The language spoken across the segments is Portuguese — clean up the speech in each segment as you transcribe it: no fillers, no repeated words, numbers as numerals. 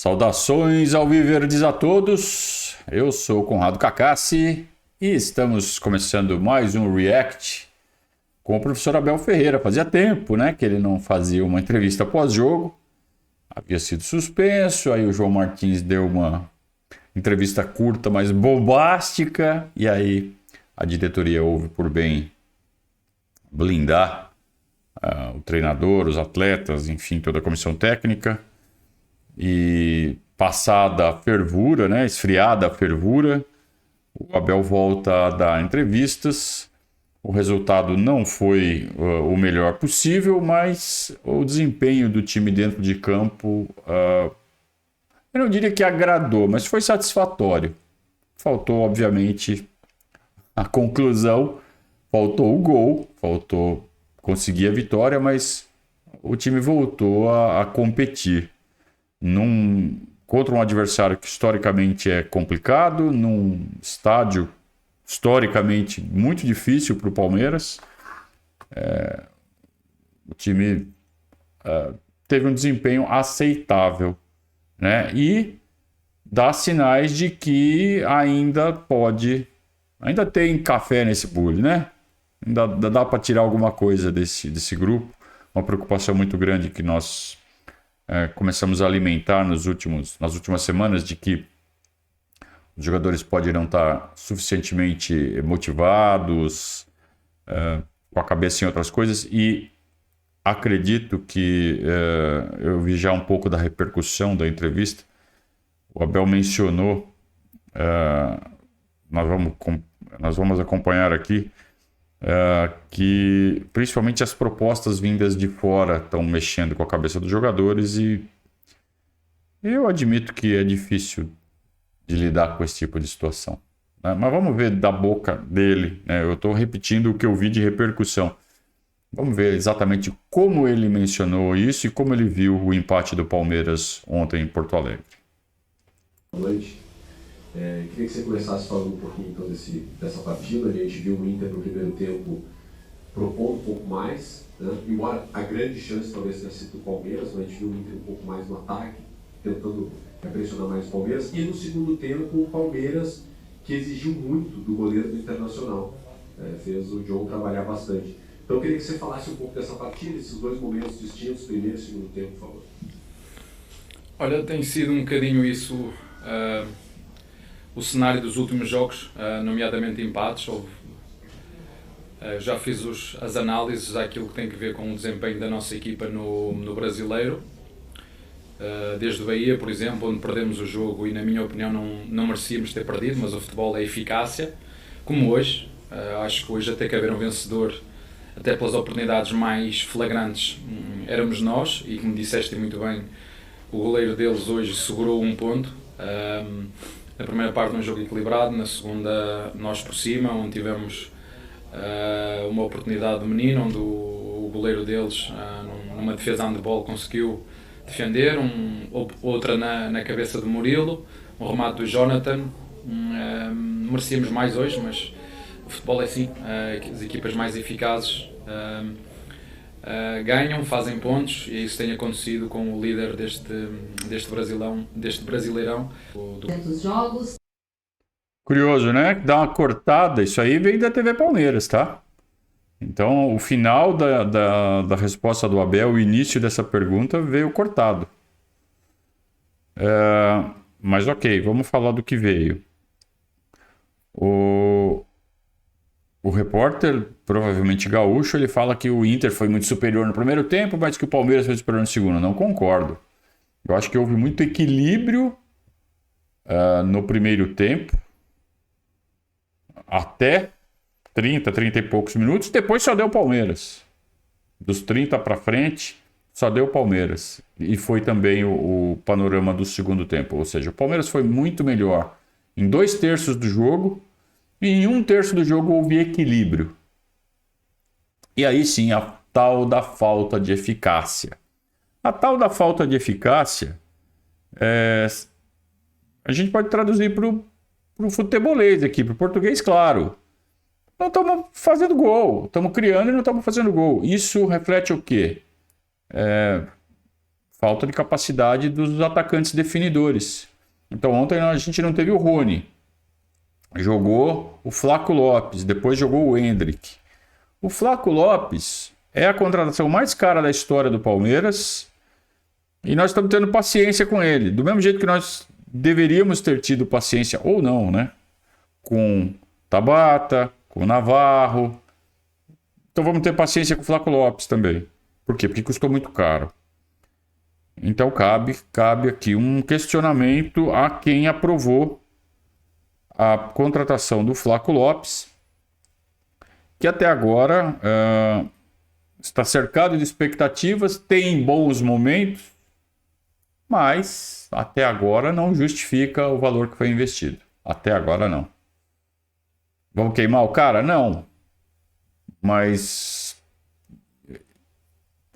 Saudações ao Viverdes a todos, eu sou o Conrado Cacassi e estamos começando mais um React com o professor Abel Ferreira. Fazia tempo, né, que ele não fazia uma entrevista pós-jogo, havia sido suspenso, aí o João Martins deu uma entrevista curta, mas bombástica, e aí a diretoria houve por bem blindar o treinador, os atletas, enfim, toda a comissão técnica. E passada a fervura, né, esfriada a fervura, o Abel volta a dar entrevistas. O resultado não foi o melhor possível, mas o desempenho do time dentro de campo, eu não diria que agradou, mas foi satisfatório. Faltou, obviamente, a conclusão, faltou o gol, faltou conseguir a vitória, mas o time voltou a competir. Contra um adversário que historicamente é complicado, num estádio historicamente muito difícil para o Palmeiras. O time teve um desempenho aceitável, né? E dá sinais de que ainda tem café nesse bule, né? Ainda dá para tirar alguma coisa desse grupo. Uma preocupação muito grande que nós começamos a alimentar nas últimas semanas, de que os jogadores podem não estar suficientemente motivados, com a cabeça em outras coisas, e acredito que eu vi já um pouco da repercussão da entrevista. O Abel mencionou, nós vamos acompanhar aqui, que principalmente as propostas vindas de fora estão mexendo com a cabeça dos jogadores, e eu admito que é difícil de lidar com esse tipo de situação, né? Mas vamos ver da boca dele, né? Eu estou repetindo o que eu vi de repercussão. Vamos ver exatamente como ele mencionou isso e como ele viu o empate do Palmeiras ontem em Porto Alegre. Boa noite. Queria que você começasse falando um pouquinho então dessa partida. A gente viu o Inter no primeiro tempo propondo um pouco mais, né? Embora a grande chance talvez tenha sido do Palmeiras, mas a gente viu o Inter um pouco mais no ataque, tentando pressionar mais o Palmeiras. E no segundo tempo o Palmeiras, que exigiu muito do goleiro do Internacional, fez o John trabalhar bastante. Então eu queria que você falasse um pouco dessa partida, esses dois momentos distintos, primeiro e segundo tempo, por favor. Olha, tem sido um bocadinho isso o cenário dos últimos jogos, nomeadamente empates. Já fiz as análises daquilo que tem a ver com o desempenho da nossa equipa no Brasileiro. Desde o Bahia, por exemplo, onde perdemos o jogo e, na minha opinião, não merecíamos ter perdido, mas o futebol é eficácia, como hoje. Acho que hoje até que haver um vencedor, até pelas oportunidades mais flagrantes, éramos nós, e como disseste muito bem, o goleiro deles hoje segurou um ponto. Na primeira parte um jogo equilibrado, na segunda nós por cima, onde tivemos uma oportunidade de menino, onde o goleiro deles, numa defesa handball, conseguiu defender, outra na cabeça do Murilo, um remate do Jonathan. Merecíamos mais hoje, mas o futebol é assim, as equipas mais eficazes ganham, fazem pontos, e isso tem acontecido com o líder deste Brasileirão. Dos jogos. Curioso, né? Dá uma cortada, isso aí veio da TV Palmeiras, tá? Então, o final da resposta do Abel, o início dessa pergunta, veio cortado. Mas ok, vamos falar do que veio. O repórter, provavelmente gaúcho, ele fala que o Inter foi muito superior no primeiro tempo, mas que o Palmeiras foi superior no segundo. Não concordo. Eu acho que houve muito equilíbrio no primeiro tempo, até 30 e poucos minutos. Depois só deu Palmeiras. Dos 30 para frente, só deu Palmeiras. E foi também o panorama do segundo tempo. Ou seja, o Palmeiras foi muito melhor em 2/3 do jogo, e em 1/3 do jogo houve equilíbrio. E aí sim, a tal da falta de eficácia. A tal da falta de eficácia, a gente pode traduzir para o futebolês aqui, para o português, claro. Não estamos fazendo gol, estamos criando e não estamos fazendo gol. Isso reflete o quê? falta de capacidade dos atacantes definidores. Então ontem a gente não teve o Rony. Jogou o Flaco Lopes, depois jogou o Endrick. O Flaco Lopes é a contratação mais cara da história do Palmeiras e nós estamos tendo paciência com ele. Do mesmo jeito que nós deveríamos ter tido paciência, ou não, né? Com Tabata, com Navarro. Então vamos ter paciência com o Flaco Lopes também. Por quê? Porque custou muito caro. Então cabe aqui um questionamento a quem aprovou a contratação do Flaco Lopes, que até agora está cercado de expectativas, tem bons momentos, mas até agora não justifica o valor que foi investido. Até agora não. Vamos queimar o cara? Não. Mas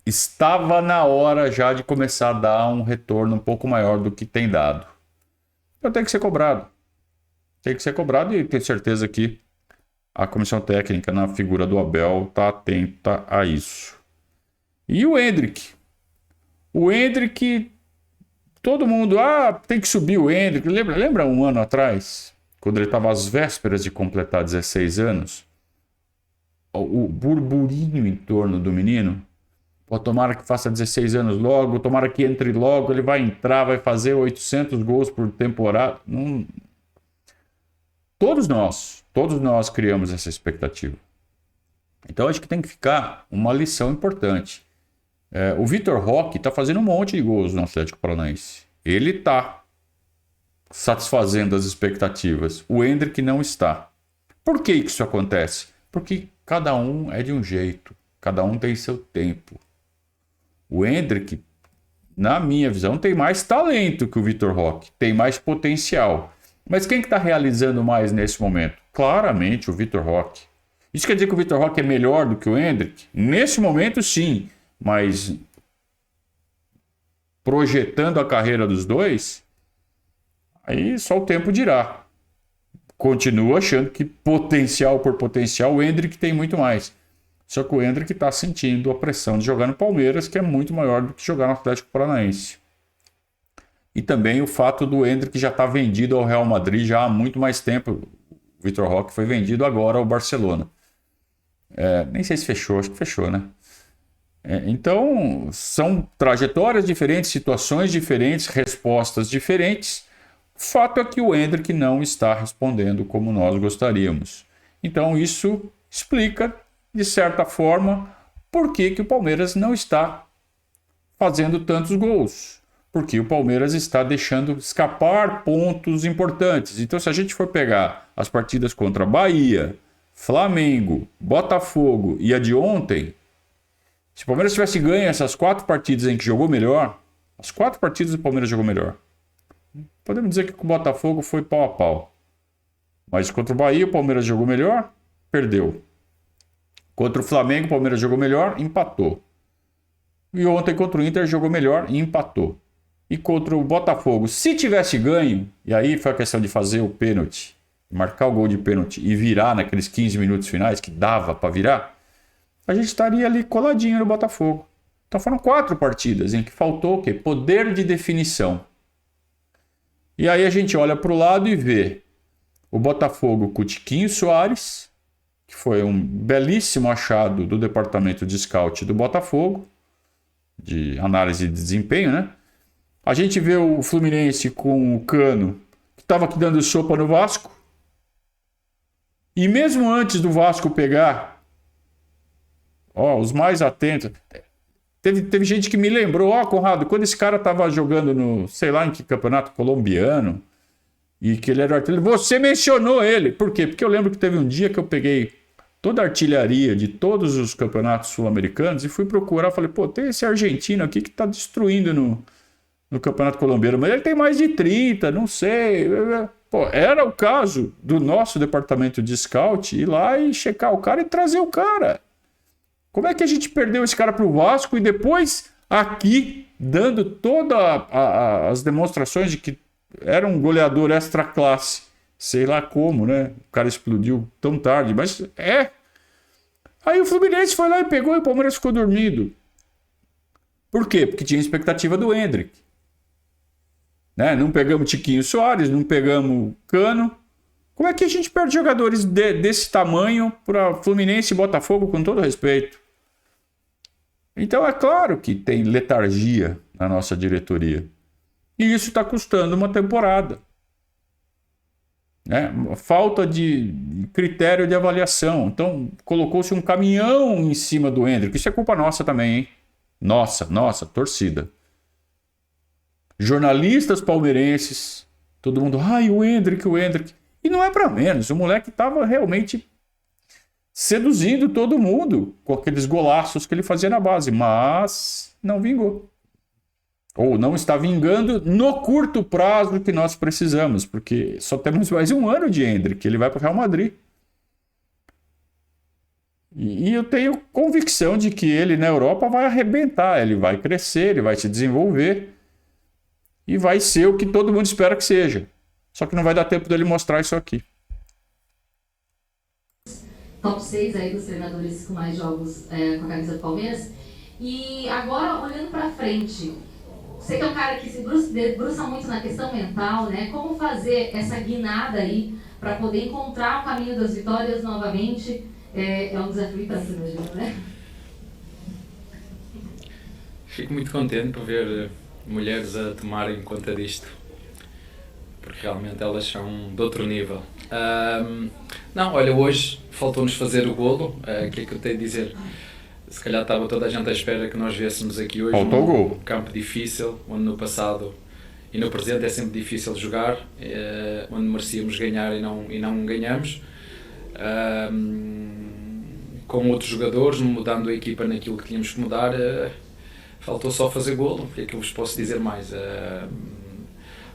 estava na hora já de começar a dar um retorno um pouco maior do que tem dado. Então tem que ser cobrado. Tem que ser cobrado e tenho certeza que a comissão técnica, na figura do Abel, está atenta a isso. E o Endrick? O Endrick, todo mundo, tem que subir o Endrick. Lembra um ano atrás, quando ele estava às vésperas de completar 16 anos? O burburinho em torno do menino? Pô, tomara que faça 16 anos logo, tomara que entre logo, ele vai entrar, vai fazer 800 gols por temporada. Não... Todos nós criamos essa expectativa. Então acho que tem que ficar uma lição importante. O Vitor Roque está fazendo um monte de gols no Atlético Paranaense. Ele está satisfazendo as expectativas. O Endrick não está. Por que isso acontece? Porque cada um é de um jeito. Cada um tem seu tempo. O Endrick, na minha visão, tem mais talento que o Vitor Roque. Tem mais potencial. Mas quem que está realizando mais nesse momento? Claramente o Vitor Roque. Isso quer dizer que o Vitor Roque é melhor do que o Endrick? Nesse momento, sim. Mas projetando a carreira dos dois, aí só o tempo dirá. Continuo achando que potencial por potencial, o Endrick tem muito mais. Só que o Endrick está sentindo a pressão de jogar no Palmeiras, que é muito maior do que jogar no Atlético Paranaense. E também o fato do Endrick já estar vendido ao Real Madrid já há muito mais tempo. O Vitor Roque foi vendido agora ao Barcelona. Nem sei se fechou, acho que fechou, né? Então, são trajetórias diferentes, situações diferentes, respostas diferentes. O fato é que o Endrick não está respondendo como nós gostaríamos. Então, isso explica, de certa forma, por que o Palmeiras não está fazendo tantos gols. Porque o Palmeiras está deixando escapar pontos importantes. Então, se a gente for pegar as partidas contra Bahia, Flamengo, Botafogo e a de ontem, se o Palmeiras tivesse ganho essas 4 partidas em que jogou melhor, as 4 partidas o Palmeiras jogou melhor. Podemos dizer que com o Botafogo foi pau a pau. Mas contra o Bahia o Palmeiras jogou melhor, perdeu. Contra o Flamengo o Palmeiras jogou melhor, empatou. E ontem contra o Inter jogou melhor e empatou. E contra o Botafogo, se tivesse ganho, e aí foi a questão de fazer o pênalti, marcar o gol de pênalti e virar naqueles 15 minutos finais, que dava para virar, a gente estaria ali coladinho no Botafogo. Então foram 4 partidas em que faltou o quê? Poder de definição. E aí a gente olha para o lado e vê o Botafogo com o Tiquinho Soares, que foi um belíssimo achado do departamento de scout do Botafogo, de análise de desempenho, né? A gente vê o Fluminense com o Cano, que estava aqui dando sopa no Vasco. E mesmo antes do Vasco pegar, os mais atentos, teve gente que me lembrou, Conrado, quando esse cara estava jogando no, sei lá em que campeonato colombiano, e que ele era artilheiro, você mencionou ele. Por quê? Porque eu lembro que teve um dia que eu peguei toda a artilharia de todos os campeonatos sul-americanos e fui procurar, falei, tem esse argentino aqui que está destruindo no campeonato colombiano, mas ele tem mais de 30, não sei. Era o caso do nosso departamento de scout ir lá e checar o cara e trazer o cara. Como é que a gente perdeu esse cara para o Vasco e depois aqui dando todas as demonstrações de que era um goleador extra classe? Sei lá como, né? O cara explodiu tão tarde, mas Aí o Fluminense foi lá e pegou e o Palmeiras ficou dormindo. Por quê? Porque tinha expectativa do Endrick. Né? Não pegamos Tiquinho Soares, não pegamos Cano. Como é que a gente perde jogadores desse tamanho para Fluminense e Botafogo, com todo respeito? Então é claro que tem letargia na nossa diretoria. E isso está custando uma temporada. Né? Falta de critério de avaliação. Então colocou-se um caminhão em cima do Endrick. Isso é culpa nossa também, hein? Nossa, torcida. Jornalistas palmeirenses, todo mundo, o Endrick. E não é para menos, o moleque estava realmente seduzindo todo mundo com aqueles golaços que ele fazia na base, mas não vingou. Ou não está vingando no curto prazo que nós precisamos, porque só temos mais um ano de Endrick, ele vai para o Real Madrid. E eu tenho convicção de que ele na Europa vai arrebentar, ele vai crescer, ele vai se desenvolver e vai ser o que todo mundo espera que seja. Só que não vai dar tempo dele mostrar isso aqui. Top 6 aí dos treinadores com mais jogos com a camisa do Palmeiras. E agora, olhando para frente, você que é um cara que se debruça muito na questão mental, né? Como fazer essa guinada aí para poder encontrar o caminho das vitórias novamente? É um desafio tanto, imagino, né? Fico muito contente por ver mulheres a tomarem conta disto, porque realmente elas são de outro nível. Não, olha, hoje faltou-nos fazer o golo, que é que eu tenho a dizer? Se calhar estava toda a gente à espera que nós viéssemos aqui hoje num campo difícil, onde no passado e no presente é sempre difícil jogar, onde merecíamos ganhar e não ganhamos. Com outros jogadores, mudando a equipa naquilo que tínhamos que mudar, faltou só fazer golo. O que é que eu vos posso dizer mais?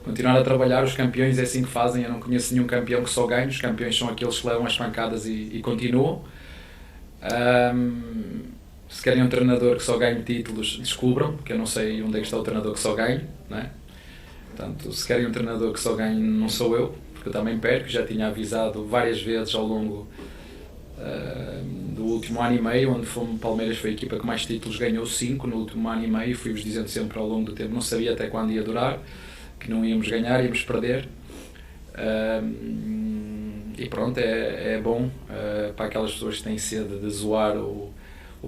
Continuar a trabalhar, os campeões é assim que fazem. Eu não conheço nenhum campeão que só ganha, os campeões são aqueles que levam as pancadas e continuam. Se querem um treinador que só ganhe títulos, descubram, porque eu não sei onde é que está o treinador que só ganha, não é? Portanto, se querem um treinador que só ganhe, não sou eu, porque eu também perco. Já tinha avisado várias vezes ao longo do último ano e meio, onde o Palmeiras foi a equipa que mais títulos ganhou, 5 no último ano e meio. Fui-vos dizendo sempre ao longo do tempo, não sabia até quando ia durar, que não íamos ganhar, íamos perder. E pronto, é bom para aquelas pessoas que têm sede de zoar o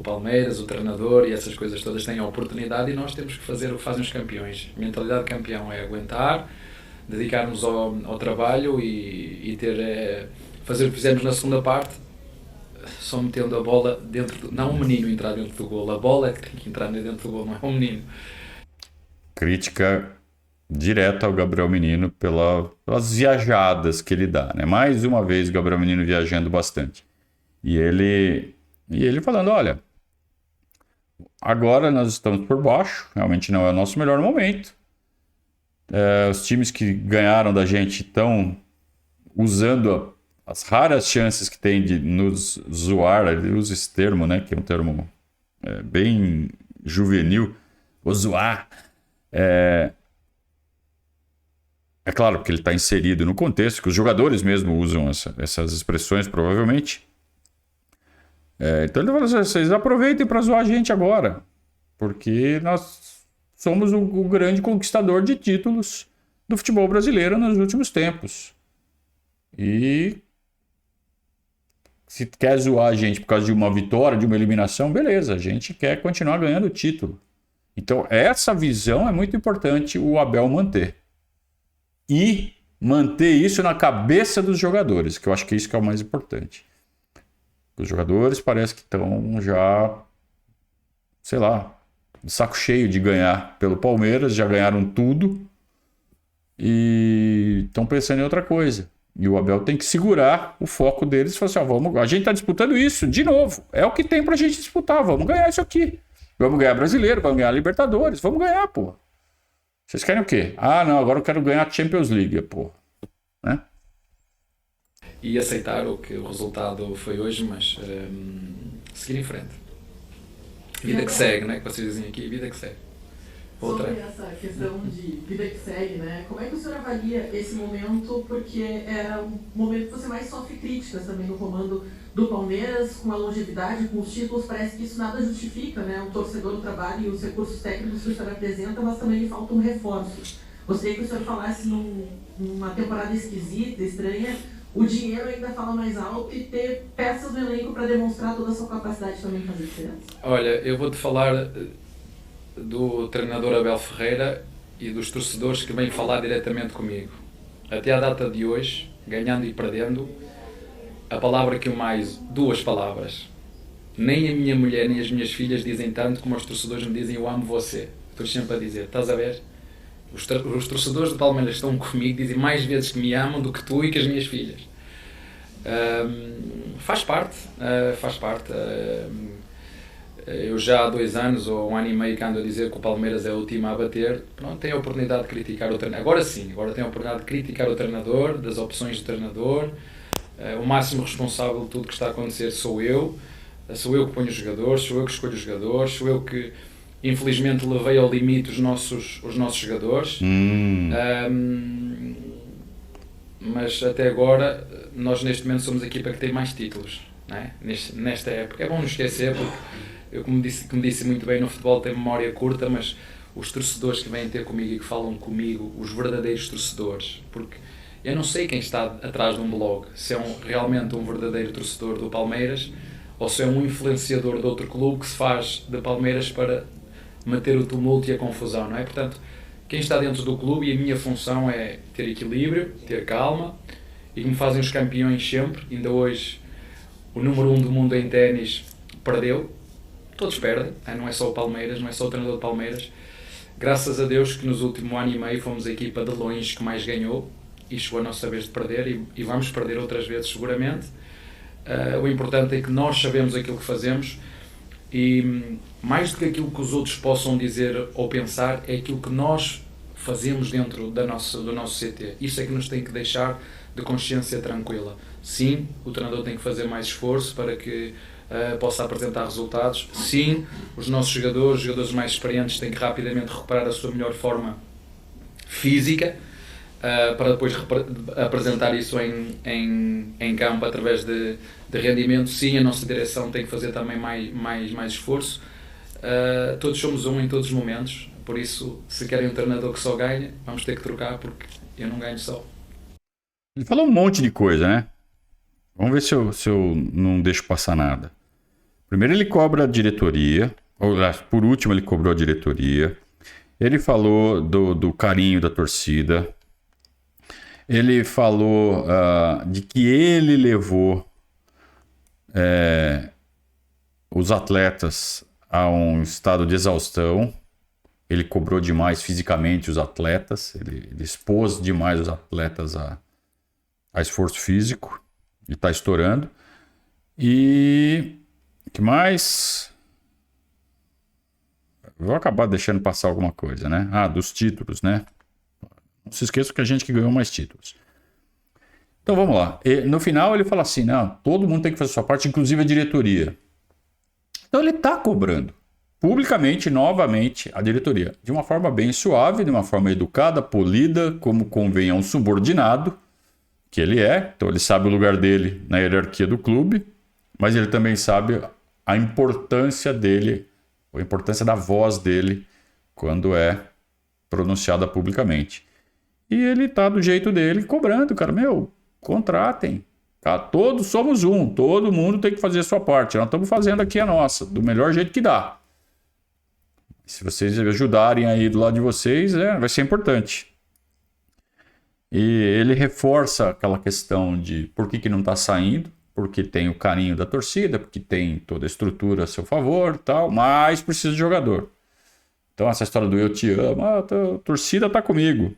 Palmeiras, o treinador e essas coisas todas, têm a oportunidade, e nós temos que fazer o que fazem os campeões. A mentalidade de campeão é aguentar, dedicar-nos ao trabalho e fazer o que fizemos na segunda parte, só metendo a bola dentro não o menino entrar dentro do golo, a bola é que tem que entrar dentro do golo, não é o menino. Crítica direta ao Gabriel Menino pelas viajadas que ele dá, né? Mais uma vez o Gabriel Menino viajando bastante. E ele falando, olha, agora nós estamos por baixo, realmente não é o nosso melhor momento. Os times que ganharam da gente estão usando as raras chances que tem de nos zoar. Ele usa esse termo, né, que é um termo bem juvenil, o zoar. É claro, porque ele está inserido no contexto, que os jogadores mesmo usam essas expressões, provavelmente. Então ele fala assim, vocês aproveitem para zoar a gente agora, porque nós somos o grande conquistador de títulos do futebol brasileiro nos últimos tempos. E se quer zoar a gente por causa de uma vitória, de uma eliminação, beleza, a gente quer continuar ganhando o título. Então essa visão é muito importante o Abel manter. E manter isso na cabeça dos jogadores, que eu acho que isso que é o mais importante. Os jogadores parece que estão já, sei lá, de saco cheio de ganhar pelo Palmeiras, já ganharam tudo e estão pensando em outra coisa. E o Abel tem que segurar o foco deles e falar assim, a gente está disputando isso de novo, é o que tem pra gente disputar, vamos ganhar isso aqui. Vamos ganhar Brasileiro, vamos ganhar Libertadores, vamos ganhar, pô. Vocês querem o quê? Não, agora eu quero ganhar a Champions League, pô. Né? E aceitar o que o resultado foi hoje, mas seguir em frente. Vida que segue, né? Que vocês dizem aqui, vida que segue. outra. Sobre essa questão de vida que segue, né? Como é que o senhor avalia esse momento? Porque é um momento que você mais sofre críticas também no comando do Palmeiras, com a longevidade, com os títulos, parece que isso nada justifica, né? O torcedor, o trabalho e os recursos técnicos que o senhor apresenta, mas também lhe faltam reforços. Gostaria que o senhor falasse numa temporada esquisita, estranha, o dinheiro ainda fala mais alto e ter peças no elenco para demonstrar toda a sua capacidade também fazer diferença. Olha, eu vou-te falar do treinador Abel Ferreira e dos torcedores que vêm falar diretamente comigo. Até à data de hoje, ganhando e perdendo, a palavra que eu mais... Duas palavras. Nem a minha mulher nem as minhas filhas dizem tanto como os torcedores me dizem eu amo você. Estou sempre a dizer, estás a ver? Os torcedores do Palmeiras estão comigo, dizem mais vezes que me amam do que tu e que as minhas filhas. Faz parte. Eu já há 2 anos ou 1 ano e meio que ando a dizer que o Palmeiras é o time a bater. Pronto, tenho a oportunidade de criticar o treinador. Agora sim, agora tenho a oportunidade de criticar o treinador, das opções do treinador. O máximo responsável de tudo que está a acontecer sou eu. Sou eu que ponho os jogadores, sou eu que escolho os jogadores, sou eu que infelizmente levei ao limite os nossos jogadores. Mas até agora nós neste momento somos a equipa que tem mais títulos, não é? Nesta época. É bom não esquecer porque eu, como disse muito bem, no futebol tem memória curta, mas os torcedores que vêm ter comigo e que falam comigo, os verdadeiros torcedores, porque eu não sei quem está atrás de um blog, se é realmente um verdadeiro torcedor do Palmeiras ou se é um influenciador de outro clube que se faz de Palmeiras para manter o tumulto e a confusão, não é? Portanto, quem está dentro do clube, e a minha função é ter equilíbrio, ter calma, e como fazem os campeões sempre, ainda hoje o número 1 do mundo em ténis perdeu, todos perdem, não é só o Palmeiras, não é só o treinador de Palmeiras. Graças a Deus que nos últimos ano e meio fomos a equipa de longe que mais ganhou, e chegou a nossa vez de perder, e vamos perder outras vezes seguramente. O importante é que nós sabemos aquilo que fazemos, e mais do que aquilo que os outros possam dizer ou pensar, é aquilo que nós fazemos dentro do nosso CT. Isso é que nos tem que deixar de consciência tranquila. Sim, o treinador tem que fazer mais esforço para que possa apresentar resultados. Sim, os nossos jogadores mais experientes têm que rapidamente recuperar a sua melhor forma física, para depois apresentar isso em campo através de rendimento. Sim, a nossa direção tem que fazer também mais esforço. Todos somos um em todos os momentos, por isso, se querem um treinador que só ganha, vamos ter que trocar, porque eu não ganho só. Ele falou um monte de coisa, né? Vamos ver se eu não deixo passar nada. Primeiro ele cobra a diretoria, ou por último ele cobrou a diretoria. Ele falou do carinho da torcida. Ele falou de que ele levou os atletas a um estado de exaustão. Ele cobrou demais fisicamente os atletas. Ele expôs demais os atletas a esforço físico. E está estourando. E o que mais? Vou acabar deixando passar alguma coisa, né? Dos títulos, né? Não se esqueça que a gente que ganhou mais títulos. Então vamos lá. No final ele fala assim, não, todo mundo tem que fazer sua parte, inclusive a diretoria. Então ele está cobrando publicamente, novamente, a diretoria. De uma forma bem suave, de uma forma educada, polida, como convém a um subordinado, que ele é. Então ele sabe o lugar dele na hierarquia do clube, mas ele também sabe a importância dele, a importância da voz dele quando é pronunciada publicamente. E ele tá do jeito dele cobrando, cara, contratem. Tá? Todos somos um, todo mundo tem que fazer a sua parte. Nós estamos fazendo aqui a nossa, do melhor jeito que dá. Se vocês ajudarem aí do lado de vocês, vai ser importante. E ele reforça aquela questão de por que não está saindo, porque tem o carinho da torcida, porque tem toda a estrutura a seu favor, tal, mas precisa de jogador. Então essa história do eu te amo, a torcida está comigo.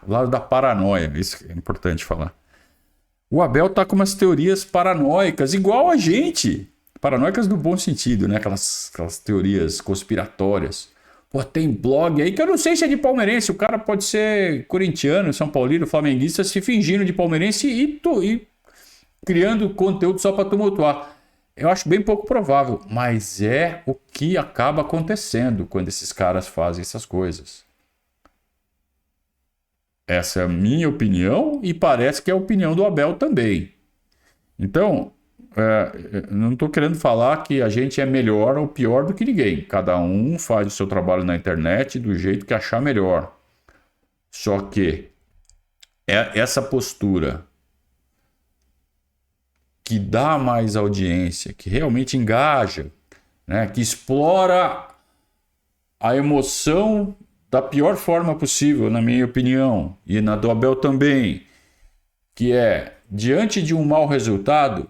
O lado da paranoia, isso é importante falar. O Abel tá com umas teorias paranoicas, igual a gente. Paranoicas no bom sentido, né? Aquelas teorias conspiratórias. Pô, tem blog aí que eu não sei se é de palmeirense. O cara pode ser corintiano, São Paulino, flamenguista, se fingindo de palmeirense e criando conteúdo só para tumultuar. Eu acho bem pouco provável, mas é o que acaba acontecendo quando esses caras fazem essas coisas. Essa é a minha opinião e parece que é a opinião do Abel também. Então, não estou querendo falar que a gente é melhor ou pior do que ninguém. Cada um faz o seu trabalho na internet do jeito que achar melhor. Só que essa postura que dá mais audiência, que realmente engaja, né, que explora a emoção da pior forma possível, na minha opinião, e na do Abel também, que é, diante de um mau resultado,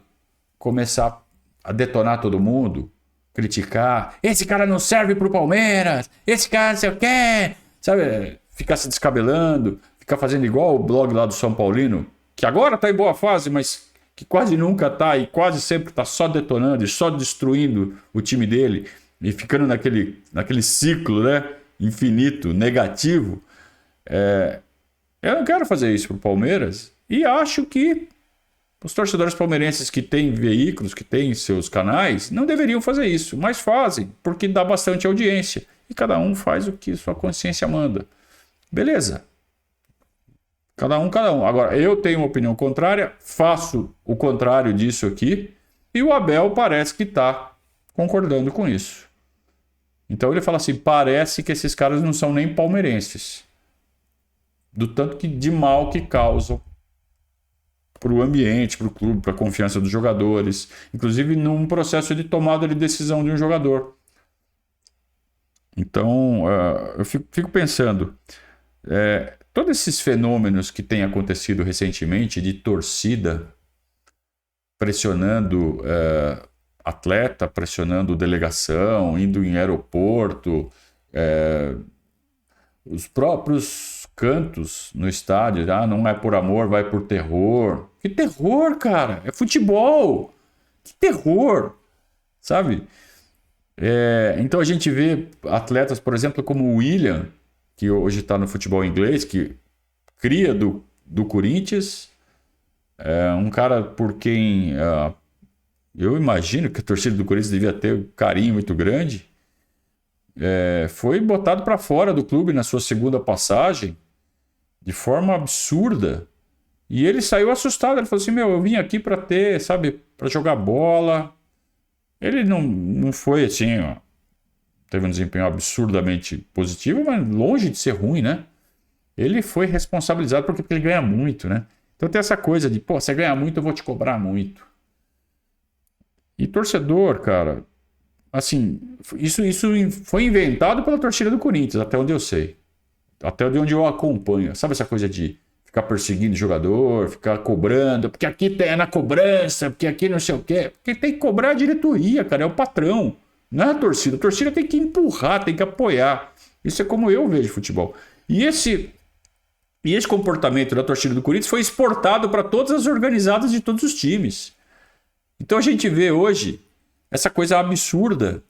começar a detonar todo mundo, criticar, esse cara não serve pro Palmeiras, esse cara não sei o quê, sabe, ficar se descabelando, ficar fazendo igual o blog lá do São Paulino, que agora tá em boa fase, mas que quase nunca tá e quase sempre tá só detonando e só destruindo o time dele e ficando naquele ciclo, né, infinito, negativo. Eu não quero fazer isso pro Palmeiras e acho que os torcedores palmeirenses que têm veículos, que têm seus canais, não deveriam fazer isso, mas fazem, porque dá bastante audiência e cada um faz o que sua consciência manda. Beleza. Cada um. Agora, eu tenho uma opinião contrária, faço o contrário disso aqui, e o Abel parece que está concordando com isso. Então ele fala assim, parece que esses caras não são nem palmeirenses. Do tanto que de mal que causam para o ambiente, para o clube, para a confiança dos jogadores, inclusive num processo de tomada de decisão de um jogador. Então, eu fico pensando... todos esses fenômenos que têm acontecido recentemente de torcida pressionando atleta, pressionando delegação, indo em aeroporto, os próprios cantos no estádio, não é por amor, vai por terror. Que terror, cara? É futebol! Que terror! Sabe? Então a gente vê atletas, por exemplo, como o William, que hoje está no futebol inglês, que cria do Corinthians, um cara por quem eu imagino que a torcida do Corinthians devia ter um carinho muito grande, foi botado para fora do clube na sua segunda passagem, de forma absurda, e ele saiu assustado, ele falou assim, eu vim aqui para ter, sabe, para jogar bola. Ele não foi assim, teve um desempenho absurdamente positivo, mas longe de ser ruim, né? Ele foi responsabilizado porque ele ganha muito, né? Então tem essa coisa de, você ganha muito, eu vou te cobrar muito. E torcedor, cara, assim, isso foi inventado pela torcida do Corinthians, até onde eu sei. Até onde eu acompanho. Sabe essa coisa de ficar perseguindo o jogador, ficar cobrando, porque aqui tem na cobrança, porque aqui não sei o quê. Porque tem que cobrar a diretoria, cara, é o patrão. Não é a torcida. A torcida tem que empurrar, tem que apoiar. Isso é como eu vejo futebol. E esse comportamento da torcida do Corinthians foi exportado para todas as organizadas de todos os times. Então a gente vê hoje essa coisa absurda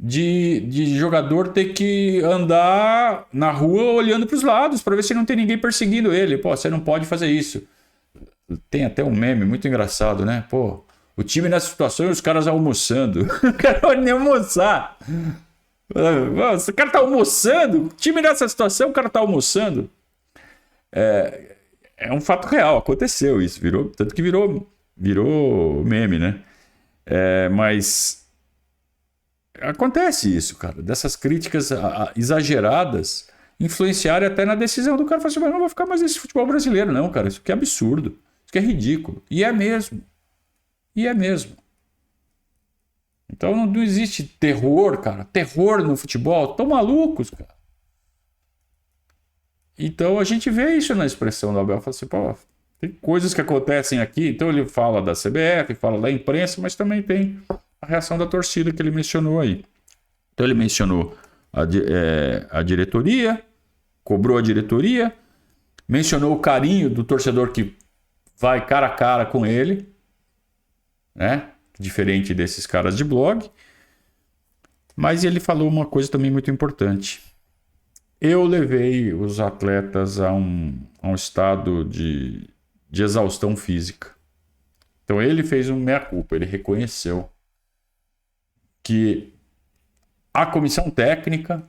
de jogador ter que andar na rua olhando para os lados para ver se não tem ninguém perseguindo ele. Você não pode fazer isso. Tem até um meme muito engraçado, né? O time nessa situação e os caras almoçando. O cara não vai nem almoçar. O cara tá almoçando. O time nessa situação, o cara tá almoçando. É um fato real. Aconteceu isso. Tanto que virou meme, né? Mas acontece isso, cara. Dessas críticas exageradas influenciarem até na decisão do cara. Falar assim, mas não vou ficar mais nesse futebol brasileiro, não, cara. Isso aqui é absurdo. Isso aqui é ridículo. E é mesmo. Então não existe terror, cara. Terror no futebol. Estão malucos, cara. Então a gente vê isso na expressão do Abel. Fala assim, tem coisas que acontecem aqui. Então ele fala da CBF, fala da imprensa, mas também tem a reação da torcida que ele mencionou aí. Então ele mencionou a diretoria, cobrou a diretoria, mencionou o carinho do torcedor que vai cara a cara com ele, né? Diferente desses caras de blog. Mas ele falou uma coisa também muito importante. Eu levei os atletas a um estado de exaustão física. Então ele fez um meia-culpa, ele reconheceu que a comissão técnica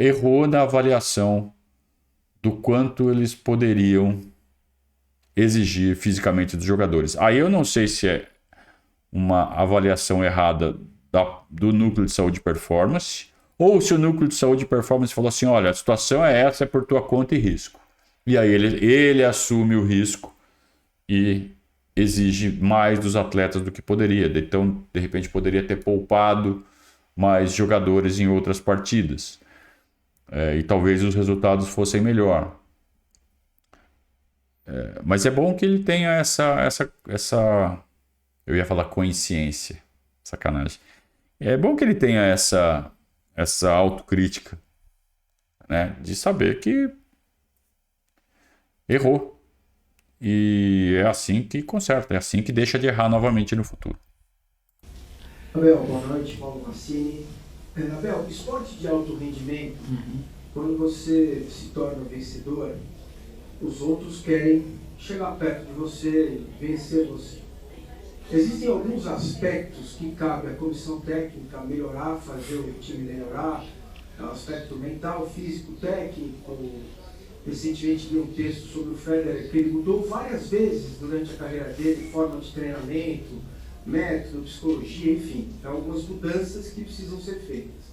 errou na avaliação do quanto eles poderiam exigir fisicamente dos jogadores. Aí eu não sei se é uma avaliação errada do núcleo de saúde e performance, ou se o núcleo de saúde e performance falou assim, olha, a situação é essa, é por tua conta e risco. E aí ele assume o risco e exige mais dos atletas do que poderia. Então, de repente, poderia ter poupado mais jogadores em outras partidas. E talvez os resultados fossem melhor. Mas é bom que ele tenha essa eu ia falar consciência. Sacanagem. É bom que ele tenha essa autocrítica, né? De saber que errou. E é assim que conserta, é assim que deixa de errar novamente no futuro. Abel, boa noite, Paulo Massini. Abel, esporte de alto rendimento, quando você se torna vencedor, os outros querem chegar perto de você e vencer você. Existem alguns aspectos que cabe à comissão técnica melhorar, fazer o time melhorar, o aspecto mental, físico, técnico. Recentemente li um texto sobre o Federer, que ele mudou várias vezes durante a carreira dele, forma de treinamento, método, psicologia, enfim, algumas mudanças que precisam ser feitas.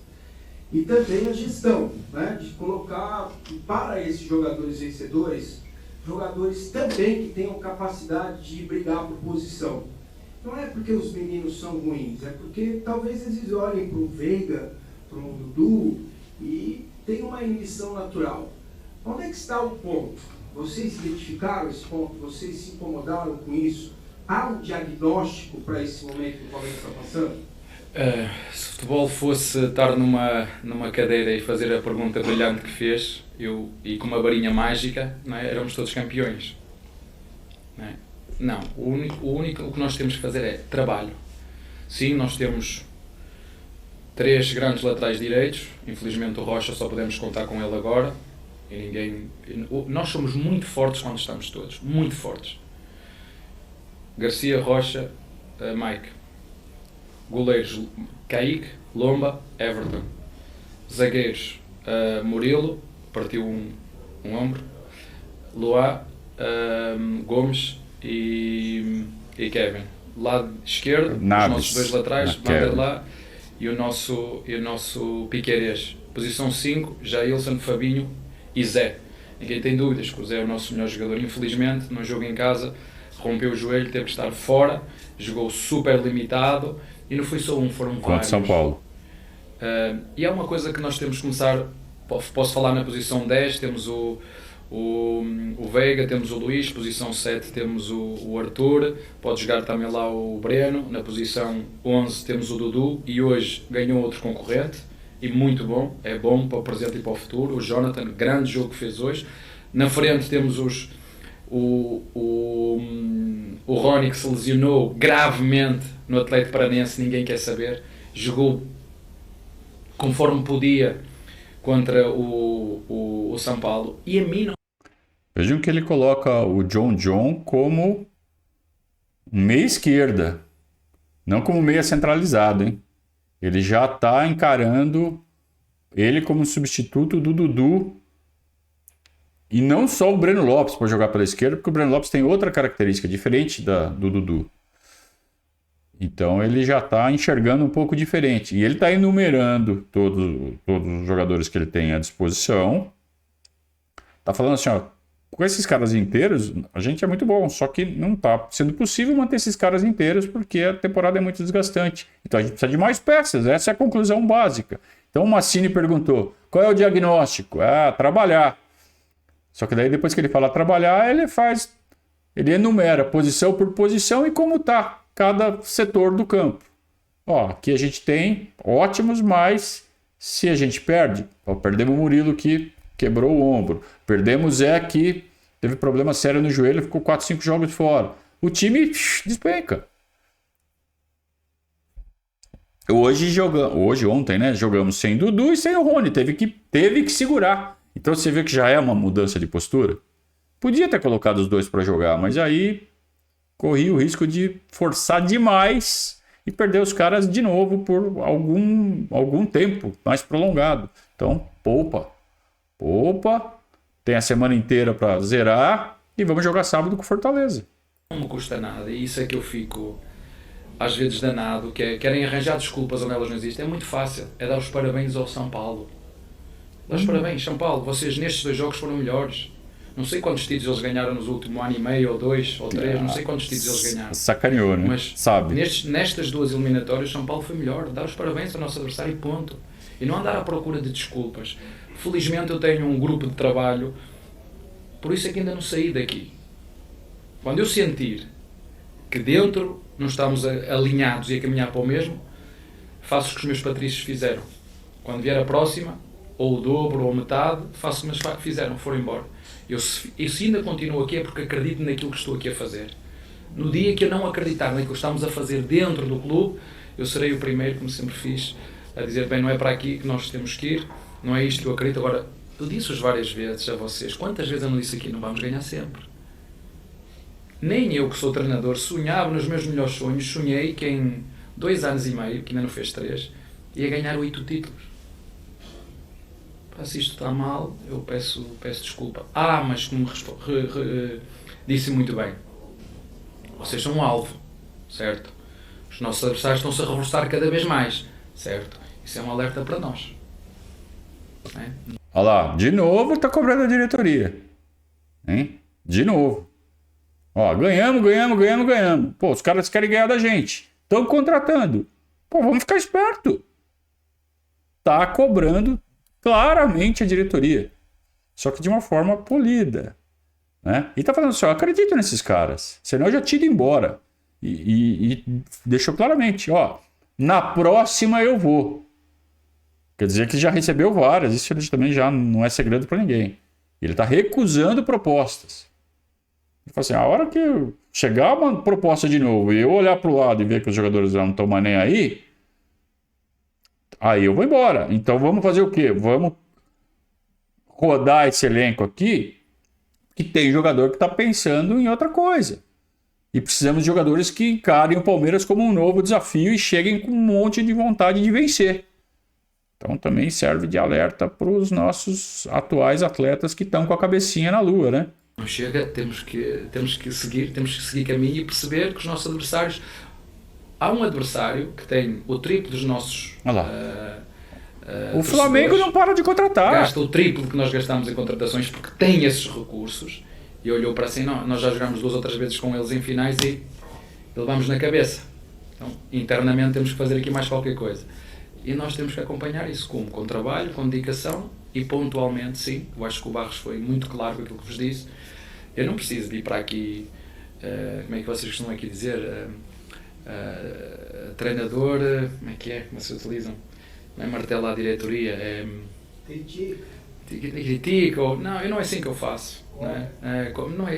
E também a gestão, né, de colocar para esses jogadores vencedores, jogadores também que tenham capacidade de brigar por posição. Não é porque os meninos são ruins, é porque talvez eles olhem para o Veiga, para o Dudu e tenham uma inibição natural. Onde é que está o ponto? Vocês identificaram esse ponto? Vocês se incomodaram com isso? Há um diagnóstico para esse momento que o Palmeiras está passando? Se o futebol fosse estar numa cadeira e fazer a pergunta brilhante que fez, e com uma varinha mágica, não é? Éramos todos campeões. Não é? Não, o que nós temos que fazer é trabalho. Sim, nós temos 3 grandes laterais direitos, infelizmente o Rocha só podemos contar com ele agora, nós somos muito fortes quando estamos todos, muito fortes. Garcia, Rocha, Mike. Goleiros, Kaique, Lomba, Everton. Zagueiros, Murilo, partiu um ombro, Luá, Gomes e Kevin. Lado esquerdo, Naves, os nossos 2 laterais, Mandelá e o nosso Piquerez. Posição 5, Jailson, Fabinho e Zé. Ninguém tem dúvidas que o Zé é o nosso melhor jogador. Infelizmente, no jogo em casa, rompeu o joelho, teve que estar fora, jogou super limitado e não foi só um, foram vários. Contra São Paulo. E é uma coisa que nós temos que começar, posso falar na posição 10, temos o Veiga, temos o Luís, posição 7 temos o Arthur, pode jogar também lá o Breno, na posição 11 temos o Dudu e hoje ganhou outro concorrente e muito bom, é bom para o presente e para o futuro, o Jonathan, grande jogo que fez hoje. Na frente temos o Rony, que se lesionou gravemente no Atlético Paranense, ninguém quer saber, jogou conforme podia contra o São Paulo, e a mim não... Vejam que ele coloca o John como meia esquerda, não como meia centralizado, hein? Ele já está encarando ele como substituto do Dudu. E não só o Breno Lopes para jogar pela esquerda, porque o Breno Lopes tem outra característica diferente do Dudu. Então ele já está enxergando um pouco diferente. E ele está enumerando todos os jogadores que ele tem à disposição. Está falando assim, ó, com esses caras inteiros, a gente é muito bom, só que não está sendo possível manter esses caras inteiros porque a temporada é muito desgastante. Então a gente precisa de mais peças, essa é a conclusão básica. Então o Massini perguntou, qual é o diagnóstico? Trabalhar. Só que daí depois que ele fala trabalhar, ele enumera posição por posição e como está cada setor do campo. Ó, aqui a gente tem ótimos, mas se a gente perde, perdemos o Murilo que quebrou o ombro, perdemos o Zé que teve problema sério no joelho, ficou 4, 5 jogos fora. O time despenca. Ontem, né, jogamos sem Dudu e sem o Rony, teve que segurar. Então você vê que já é uma mudança de postura. Podia ter colocado os dois para jogar, mas aí corri o risco de forçar demais e perder os caras de novo por algum tempo mais prolongado. Então, poupa, tem a semana inteira para zerar e vamos jogar sábado com Fortaleza. Não me custa nada, e isso é que eu fico às vezes danado, que é, querem arranjar desculpas onde elas não existem. É muito fácil, é dar os parabéns ao São Paulo. Dar os parabéns, São Paulo, vocês nestes 2 jogos foram melhores. Não sei quantos títulos eles ganharam nos últimos ano e meio, ou 2, ou 3, não sei quantos títulos eles ganharam. Sacaneou, né? Mas sabe. Nestas 2 eliminatórias, São Paulo foi melhor. Dar os parabéns ao nosso adversário e ponto. E não andar à procura de desculpas. Felizmente eu tenho um grupo de trabalho, por isso é que ainda não saí daqui. Quando eu sentir que dentro não estamos alinhados e a caminhar para o mesmo, faço o que os meus patrícios fizeram. Quando vier a próxima, ou o dobro, ou metade, faço como eles fizeram, foram embora. Eu se ainda continuo aqui é porque acredito naquilo que estou aqui a fazer. No dia que eu não acreditar naquilo que estamos a fazer dentro do clube, eu serei o primeiro, como sempre fiz, a dizer, bem, não é para aqui que nós temos que ir, não é isto que eu acredito. Agora, eu disse-os várias vezes a vocês, quantas vezes eu não disse aqui, não vamos ganhar sempre. Nem eu, que sou treinador, sonhava nos meus melhores sonhos, sonhei que em 2 anos e meio, que ainda não fez 3, ia ganhar 8 títulos. Se isto está mal, eu peço desculpa. Mas como disse muito bem, vocês são um alvo, certo? Os nossos adversários estão-se a reforçar cada vez mais, certo? Isso é um alerta para nós. Não é? Olha lá, de novo está cobrando a diretoria. Hein? De novo. Ó, ganhamos. Pô, os caras querem ganhar da gente. Estão contratando. Pô, vamos ficar esperto. Tá cobrando claramente a diretoria. Só que de uma forma polida. Né? E tá falando assim, ó, acredito nesses caras. Senão eu já tiro embora. E deixou claramente, ó, na próxima eu vou. Quer dizer que já recebeu várias. Isso também já não é segredo para ninguém. Ele tá recusando propostas. Ele fala assim, a hora que chegar uma proposta de novo e eu olhar para o lado e ver que os jogadores não estão mais nem aí eu vou embora. Então vamos fazer o quê? Vamos rodar esse elenco aqui que tem jogador que está pensando em outra coisa. E precisamos de jogadores que encarem o Palmeiras como um novo desafio e cheguem com um monte de vontade de vencer. Então também serve de alerta para os nossos atuais atletas que estão com a cabecinha na lua, né? Não chega, temos que seguir caminho e perceber que os nossos adversários... Há um adversário que tem o triplo dos nossos... o Flamengo não para de contratar. Gasta o triplo que nós gastamos em contratações porque tem esses recursos. E olhou para assim, não, nós já jogámos 2 ou 3 vezes com eles em finais e levamos na cabeça. Então, internamente temos que fazer aqui mais qualquer coisa. E nós temos que acompanhar isso com trabalho, com dedicação e pontualmente, sim. Eu acho que o Barros foi muito claro com aquilo que vos disse. Eu não preciso de ir para aqui, como é que vocês costumam aqui dizer, treinador, como se utilizam? Não é martelo à diretoria, é... Critica, ou... Não, não é assim que eu faço.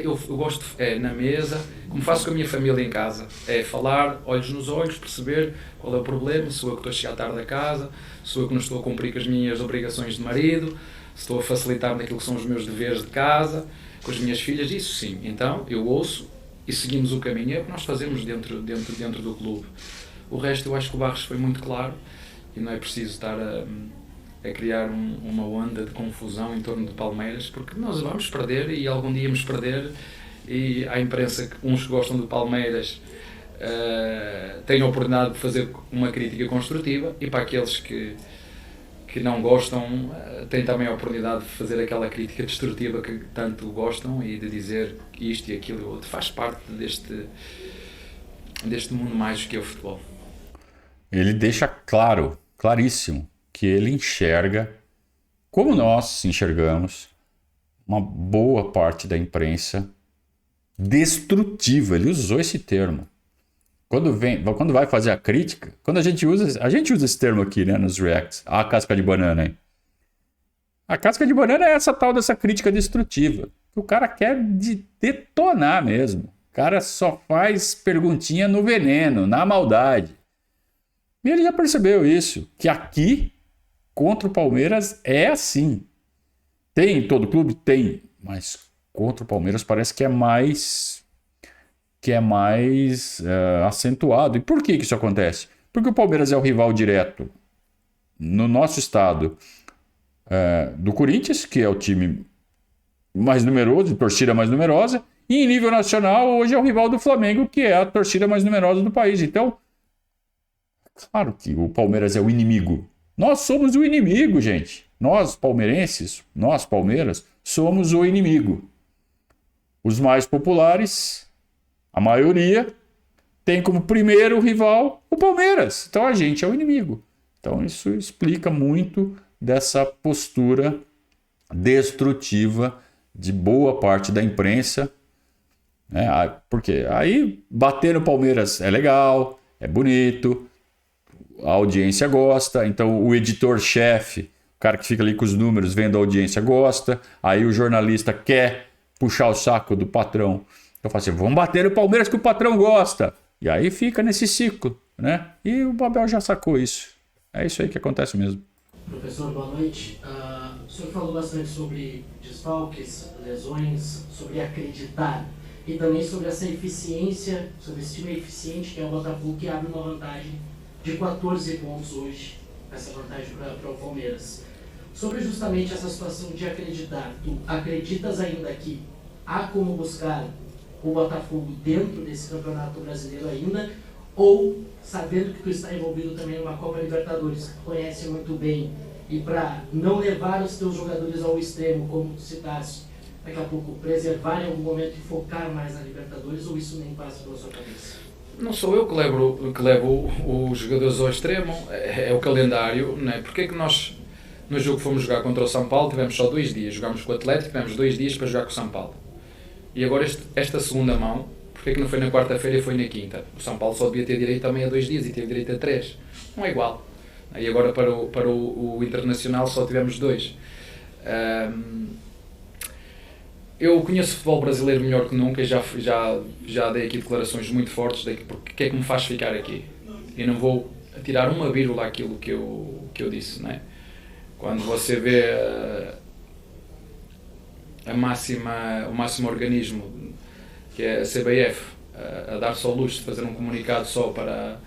Eu gosto na mesa, como faço com a minha família em casa, é falar, olhos nos olhos, perceber qual é o problema, sou eu que estou a chegar tarde a casa, sou eu que não estou a cumprir com as minhas obrigações de marido, se estou a facilitar naquilo que são os meus deveres de casa, com as minhas filhas, isso sim. Então eu ouço e seguimos o caminho, é o que nós fazemos dentro do clube. O resto eu acho que o Barros foi muito claro e não é preciso estar a criar uma onda de confusão em torno de Palmeiras, porque nós vamos perder e algum dia íamos perder, e à imprensa, uns que gostam do Palmeiras têm a oportunidade de fazer uma crítica construtiva, e para aqueles que não gostam têm também a oportunidade de fazer aquela crítica destrutiva que tanto gostam e de dizer isto e aquilo e outro. Faz parte deste mundo mágico que é o futebol. Ele deixa claríssimo, que ele enxerga, como nós enxergamos, uma boa parte da imprensa destrutiva. Ele usou esse termo. Quando vai fazer a crítica, quando a gente usa esse termo aqui, né, nos reacts, a casca de banana, hein? A casca de banana é essa tal dessa crítica destrutiva. O cara quer detonar mesmo. O cara só faz perguntinha no veneno, na maldade. E ele já percebeu isso, que aqui, contra o Palmeiras, é assim. Tem em todo clube? Tem. Mas contra o Palmeiras parece que é mais que é mais acentuado. E por que isso acontece? Porque o Palmeiras é o rival direto no nosso estado do Corinthians, que é o time mais numeroso, torcida mais numerosa, e em nível nacional hoje é o rival do Flamengo, que é a torcida mais numerosa do país. Então, claro que o Palmeiras é o inimigo. Nós somos o inimigo, gente. Nós, palmeirenses, nós, Palmeiras, somos o inimigo. Os mais populares, a maioria, tem como primeiro rival o Palmeiras. Então a gente é o inimigo. Então isso explica muito dessa postura destrutiva de boa parte da imprensa. Né? Porque aí bater no Palmeiras é legal, é bonito, a audiência gosta, então o editor-chefe, o cara que fica ali com os números vendo a audiência gosta, aí o jornalista quer puxar o saco do patrão. Eu falo assim, vamos bater no Palmeiras que o patrão gosta. E aí fica nesse ciclo, né? E o Abel já sacou isso. É isso aí que acontece mesmo. Professor, boa noite. O senhor falou bastante sobre desfalques, lesões, sobre acreditar e também sobre essa eficiência, sobre esse time eficiente que é o Botafogo, que abre uma vantagem de 14 pontos hoje, essa vantagem para o Palmeiras. Sobre justamente essa situação de acreditar, tu acreditas ainda que há como buscar o Botafogo dentro desse campeonato brasileiro ainda, ou sabendo que tu está envolvido também numa Copa Libertadores, que tu conhece muito bem, e para não levar os teus jogadores ao extremo, como tu citaste, daqui a pouco preservar em algum momento e focar mais na Libertadores, ou isso nem passa pela sua cabeça? Não sou eu que levo os jogadores ao extremo, é o calendário, não é? Porque é que nós, no jogo que fomos jogar contra o São Paulo, tivemos só 2 dias, jogámos com o Atlético, tivemos 2 dias para jogar com o São Paulo. E agora esta segunda mão, porque é que não foi na quarta-feira e foi na quinta? O São Paulo só devia ter direito também a 2 dias e teve direito a 3. Não é igual. E agora para o Internacional só tivemos 2. Eu conheço o futebol brasileiro melhor que nunca e já dei aqui declarações muito fortes de porque é que me faz ficar aqui. E não vou tirar uma vírgula àquilo que eu disse, não é? Quando você vê o máximo organismo, que é a CBF, a dar-se ao luxo de fazer um comunicado só para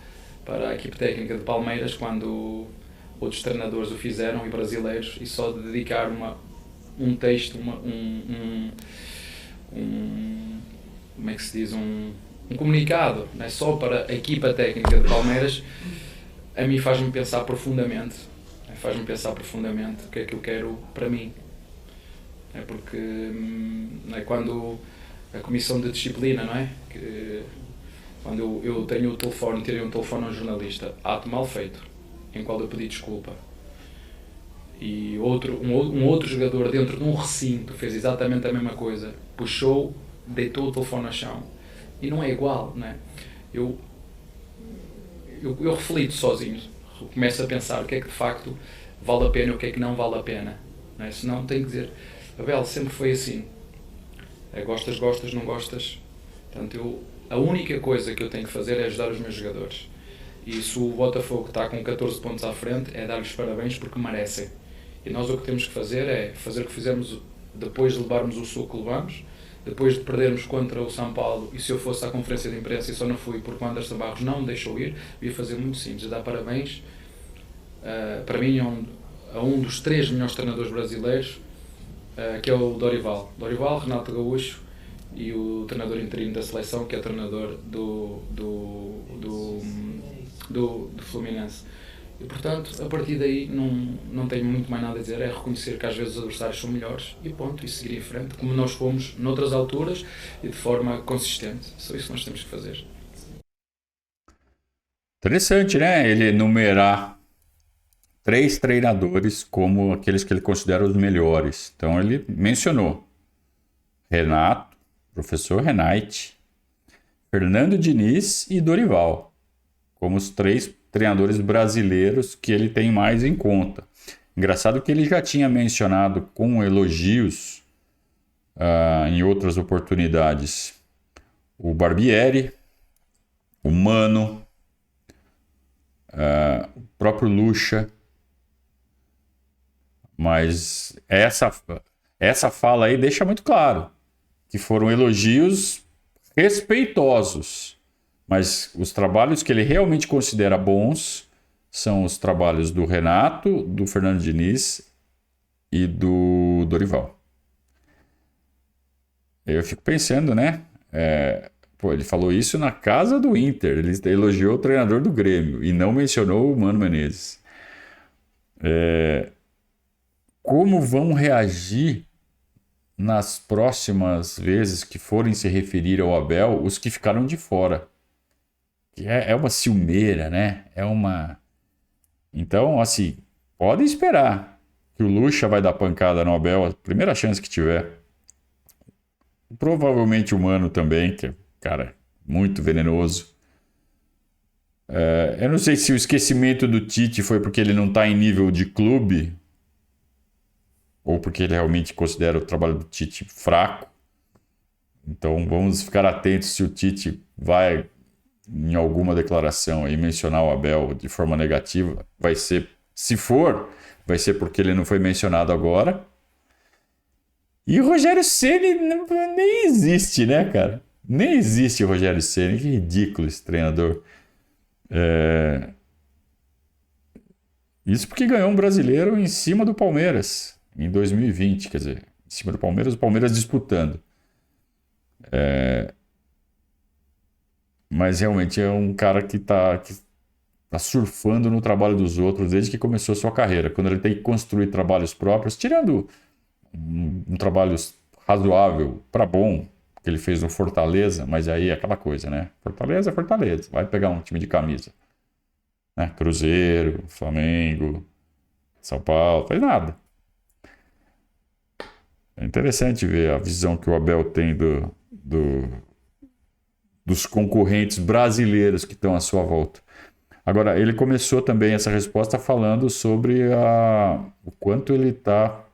a equipe técnica de Palmeiras, quando outros treinadores o fizeram, e brasileiros, e só de dedicar um texto, como é que se diz, um comunicado, não é? Só para a equipa técnica de Palmeiras, a mim faz-me pensar profundamente o que é que eu quero para mim. É porque quando a comissão de disciplina, não é? Quando eu tirei um telefone a um jornalista, ato mal feito, em qual eu pedi desculpa, e um outro jogador dentro de um recinto fez exatamente a mesma coisa, puxou, deitou o telefone no chão, e não é igual, não é? Eu reflito sozinho, começo a pensar o que é que de facto vale a pena e o que é que não vale a pena, não é? Senão tenho que dizer, Abel, sempre foi assim, gostas, não gostas. Portanto, a única coisa que eu tenho que fazer é ajudar os meus jogadores, e se o Botafogo está com 14 pontos à frente, é dar-lhes parabéns porque merecem. E nós o que temos que fazer é fazer o que fizemos depois de levarmos o suco que levamos, depois de perdermos contra o São Paulo, e se eu fosse à conferência de imprensa e só não fui porque o Anderson Barros não me deixou ir, eu ia fazer muito simples, dar parabéns para mim a um dos 3 melhores treinadores brasileiros, que é o Dorival, Renato Gaúcho, e o treinador interino da seleção, que é o treinador do Fluminense. E, portanto, a partir daí não tenho muito mais nada a dizer, é reconhecer que às vezes os adversários são melhores e ponto, e seguir em frente, como nós fomos noutras alturas e de forma consistente. Só isso que nós temos que fazer. Interessante, né? Ele enumerar 3 treinadores como aqueles que ele considera os melhores. Então ele mencionou Renato, professor Renate, Fernando Diniz e Dorival como os 3 treinadores brasileiros que ele tem mais em conta. Engraçado que ele já tinha mencionado com elogios em outras oportunidades o Barbieri, o Mano, o próprio Lucha, mas essa fala aí deixa muito claro que foram elogios respeitosos. Mas os trabalhos que ele realmente considera bons são os trabalhos do Renato, do Fernando Diniz e do Dorival. Eu fico pensando, né? Ele falou isso na casa do Inter. Ele elogiou o treinador do Grêmio e não mencionou o Mano Menezes. Como vão reagir nas próximas vezes que forem se referir ao Abel os que ficaram de fora? É uma ciumeira, né? Então, assim, podem esperar que o Lucha vai dar pancada no Abel a primeira chance que tiver. Provavelmente o Mano também, que é, cara, muito venenoso. Eu não sei se o esquecimento do Tite foi porque ele não está em nível de clube ou porque ele realmente considera o trabalho do Tite fraco. Então vamos ficar atentos se o Tite vai em alguma declaração aí mencionar o Abel de forma negativa. Vai ser, se for, vai ser porque ele não foi mencionado agora. E o Rogério Ceni nem existe, né, cara? Nem existe o Rogério Ceni. Que ridículo esse treinador. Isso porque ganhou um brasileiro em cima do Palmeiras em 2020, quer dizer, em cima do Palmeiras, o Palmeiras disputando. Mas realmente é um cara que tá surfando no trabalho dos outros desde que começou a sua carreira. Quando ele tem que construir trabalhos próprios, tirando um trabalho razoável para bom que ele fez no Fortaleza, mas aí é aquela coisa, né? Fortaleza é Fortaleza, vai pegar um time de camisa, né? Cruzeiro, Flamengo, São Paulo, faz nada. É interessante ver a visão que o Abel tem dos concorrentes brasileiros que estão à sua volta. Agora, ele começou também essa resposta falando sobre o quanto ele está,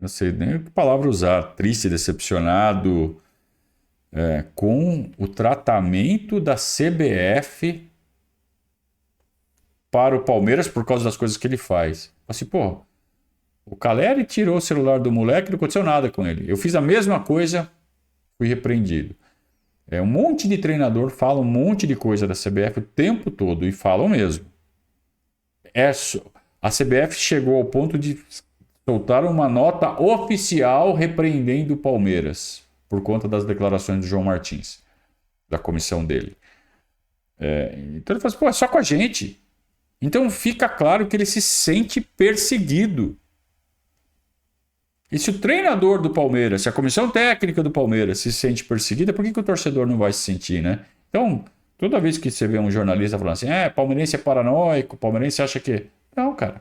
não sei nem que palavra usar, triste, decepcionado com o tratamento da CBF para o Palmeiras por causa das coisas que ele faz. Assim, pô, o Caleri tirou o celular do moleque e não aconteceu nada com ele. Eu fiz a mesma coisa, fui repreendido. Um monte de treinador fala um monte de coisa da CBF o tempo todo e falam mesmo. A CBF chegou ao ponto de soltar uma nota oficial repreendendo o Palmeiras por conta das declarações do João Martins, da comissão dele. Então ele fala assim, pô, é só com a gente. Então fica claro que ele se sente perseguido. E se o treinador do Palmeiras, se a comissão técnica do Palmeiras se sente perseguida, por que o torcedor não vai se sentir, né? Então, toda vez que você vê um jornalista falando assim, palmeirense é paranoico, palmeirense acha que... Não, cara.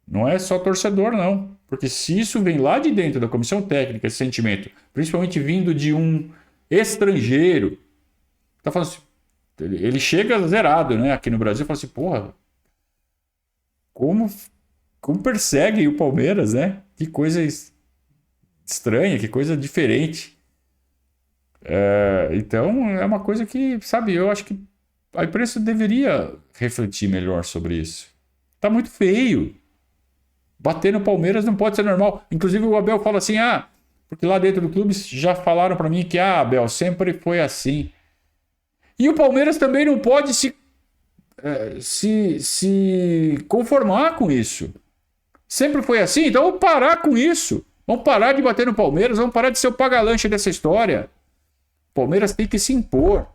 Não é só torcedor, não. Porque se isso vem lá de dentro da comissão técnica, esse sentimento, principalmente vindo de um estrangeiro, tá falando assim, ele chega zerado, né? Aqui no Brasil, fala assim, porra, como persegue o Palmeiras, né? Que coisa estranha, que coisa diferente. Então, é uma coisa que, sabe, eu acho que a imprensa deveria refletir melhor sobre isso. Tá muito feio. Bater no Palmeiras não pode ser normal. Inclusive, o Abel fala assim, porque lá dentro do clube já falaram para mim que, Abel, sempre foi assim. E o Palmeiras também não pode se conformar com isso. Sempre foi assim, então vamos parar com isso. Vamos parar de bater no Palmeiras, vamos parar de ser o paga-lanche dessa história. O Palmeiras tem que se impor.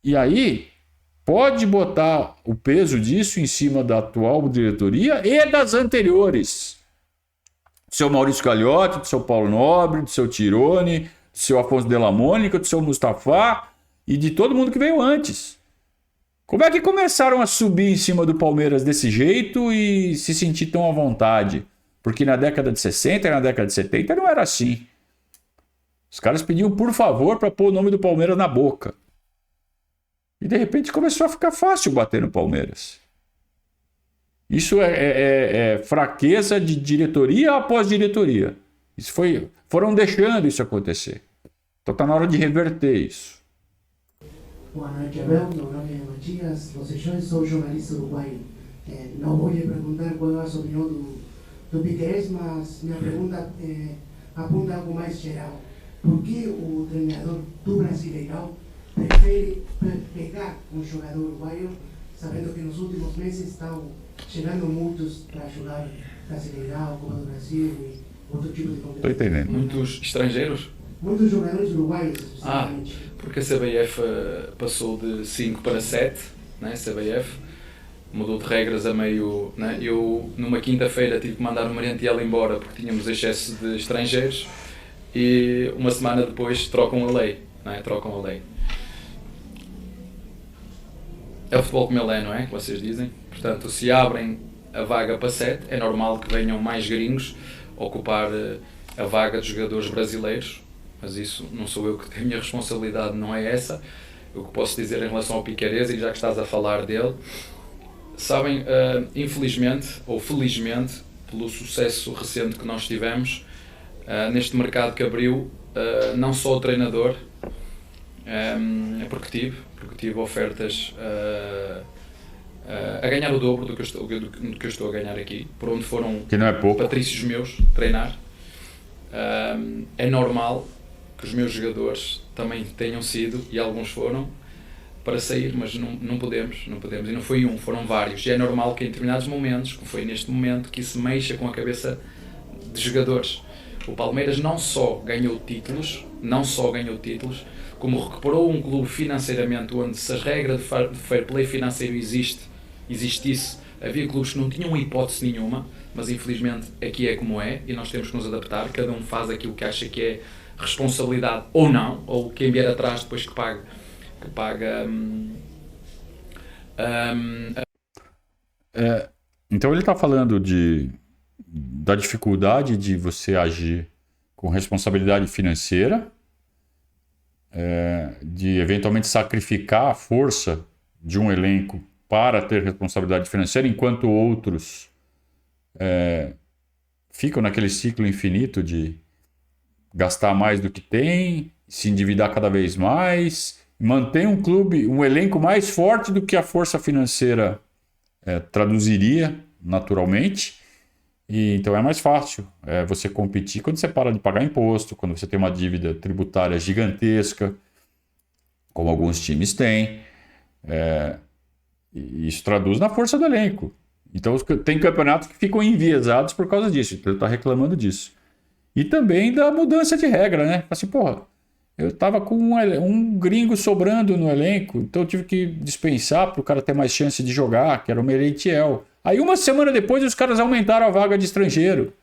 E aí, pode botar o peso disso em cima da atual diretoria e das anteriores. Do seu Maurício Gagliotti, do seu Paulo Nobre, do seu Tirone, do seu Afonso Della Mônica, do seu Mustafa e de todo mundo que veio antes. Como é que começaram a subir em cima do Palmeiras desse jeito e se sentir tão à vontade? Porque na década de 60 e na década de 70 não era assim. Os caras pediam por favor para pôr o nome do Palmeiras na boca. E de repente começou a ficar fácil bater no Palmeiras. Isso é fraqueza de diretoria após diretoria. Foram deixando isso acontecer. Então está na hora de reverter isso. Boa noite, Abel. Meu nome é Matias Rosellón, sou jornalista uruguaio. Não vou lhe perguntar qual é a sua opinião do Piquerez, mas minha pergunta aponta algo mais geral. por que o treinador do Brasileirão prefere pegar um jogador uruguaio, sabendo que nos últimos meses estão chegando muitos para jogar Brasileirão, Copa do Brasil e outro tipo de competição? Estou entendendo. Muitos estrangeiros? Muitos jogadores uruguaios, especificamente. Porque a CBF passou de 5 para 7, né? A CBF mudou de regras a meio, né? Eu, numa quinta-feira, tive que mandar o Merentiel embora porque tínhamos excesso de estrangeiros e uma semana depois trocam a lei, né? Trocam a lei. É o futebol como ele é, não é? Que vocês dizem. Portanto, se abrem a vaga para 7, é normal que venham mais gringos ocupar a vaga de jogadores brasileiros, mas isso não sou eu que tenho, a minha responsabilidade não é essa. O que posso dizer em relação ao Piquerez, e já que estás a falar dele, sabem, infelizmente ou felizmente, pelo sucesso recente que nós tivemos neste mercado que abriu, não só o treinador, porque tive ofertas a ganhar o dobro do que eu estou a ganhar aqui, por onde foram Que não é pouco. patrícios meus treinar. É normal que os meus jogadores também tenham sido, e alguns foram, para sair, mas não podemos, e não foi um, foram vários, e é normal que em determinados momentos, como foi neste momento, que isso mexa com a cabeça de jogadores. O Palmeiras não só ganhou títulos, como recuperou um clube financeiramente onde, se a regra de fair play financeiro existisse, havia clubes que não tinham hipótese nenhuma, mas infelizmente aqui é como é, e nós temos que nos adaptar, cada um faz aquilo que acha que é responsabilidade ou não, ou quem vier atrás depois que paga Então ele está falando da dificuldade de você agir com responsabilidade financeira, de eventualmente sacrificar a força de um elenco para ter responsabilidade financeira, enquanto outros ficam naquele ciclo infinito de gastar mais do que tem, se endividar cada vez mais, manter um clube, um elenco mais forte do que a força financeira traduziria naturalmente. E então é mais fácil você competir quando você para de pagar imposto, quando você tem uma dívida tributária gigantesca, como alguns times têm. E isso traduz na força do elenco. Então tem campeonatos que ficam enviesados por causa disso. Então ele está reclamando disso. E também da mudança de regra, né? Assim, porra, eu tava com um gringo sobrando no elenco, então eu tive que dispensar para o cara ter mais chance de jogar, que era o Merentiel. Aí uma semana depois os caras aumentaram a vaga de estrangeiro.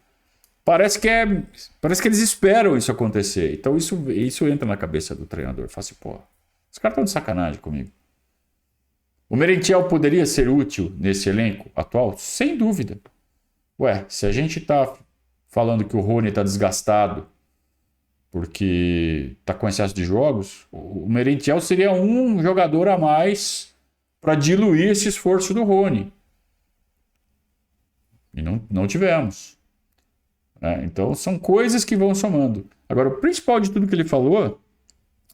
Parece que eles esperam isso acontecer. Então isso entra na cabeça do treinador. Fala assim, porra, os caras estão de sacanagem comigo. O Merentiel poderia ser útil nesse elenco atual? Sem dúvida. Ué, se a gente tá falando que o Rony tá desgastado porque tá com excesso de jogos, o Merentiel seria um jogador a mais para diluir esse esforço do Rony. E não tivemos. Então são coisas que vão somando. Agora, o principal de tudo que ele falou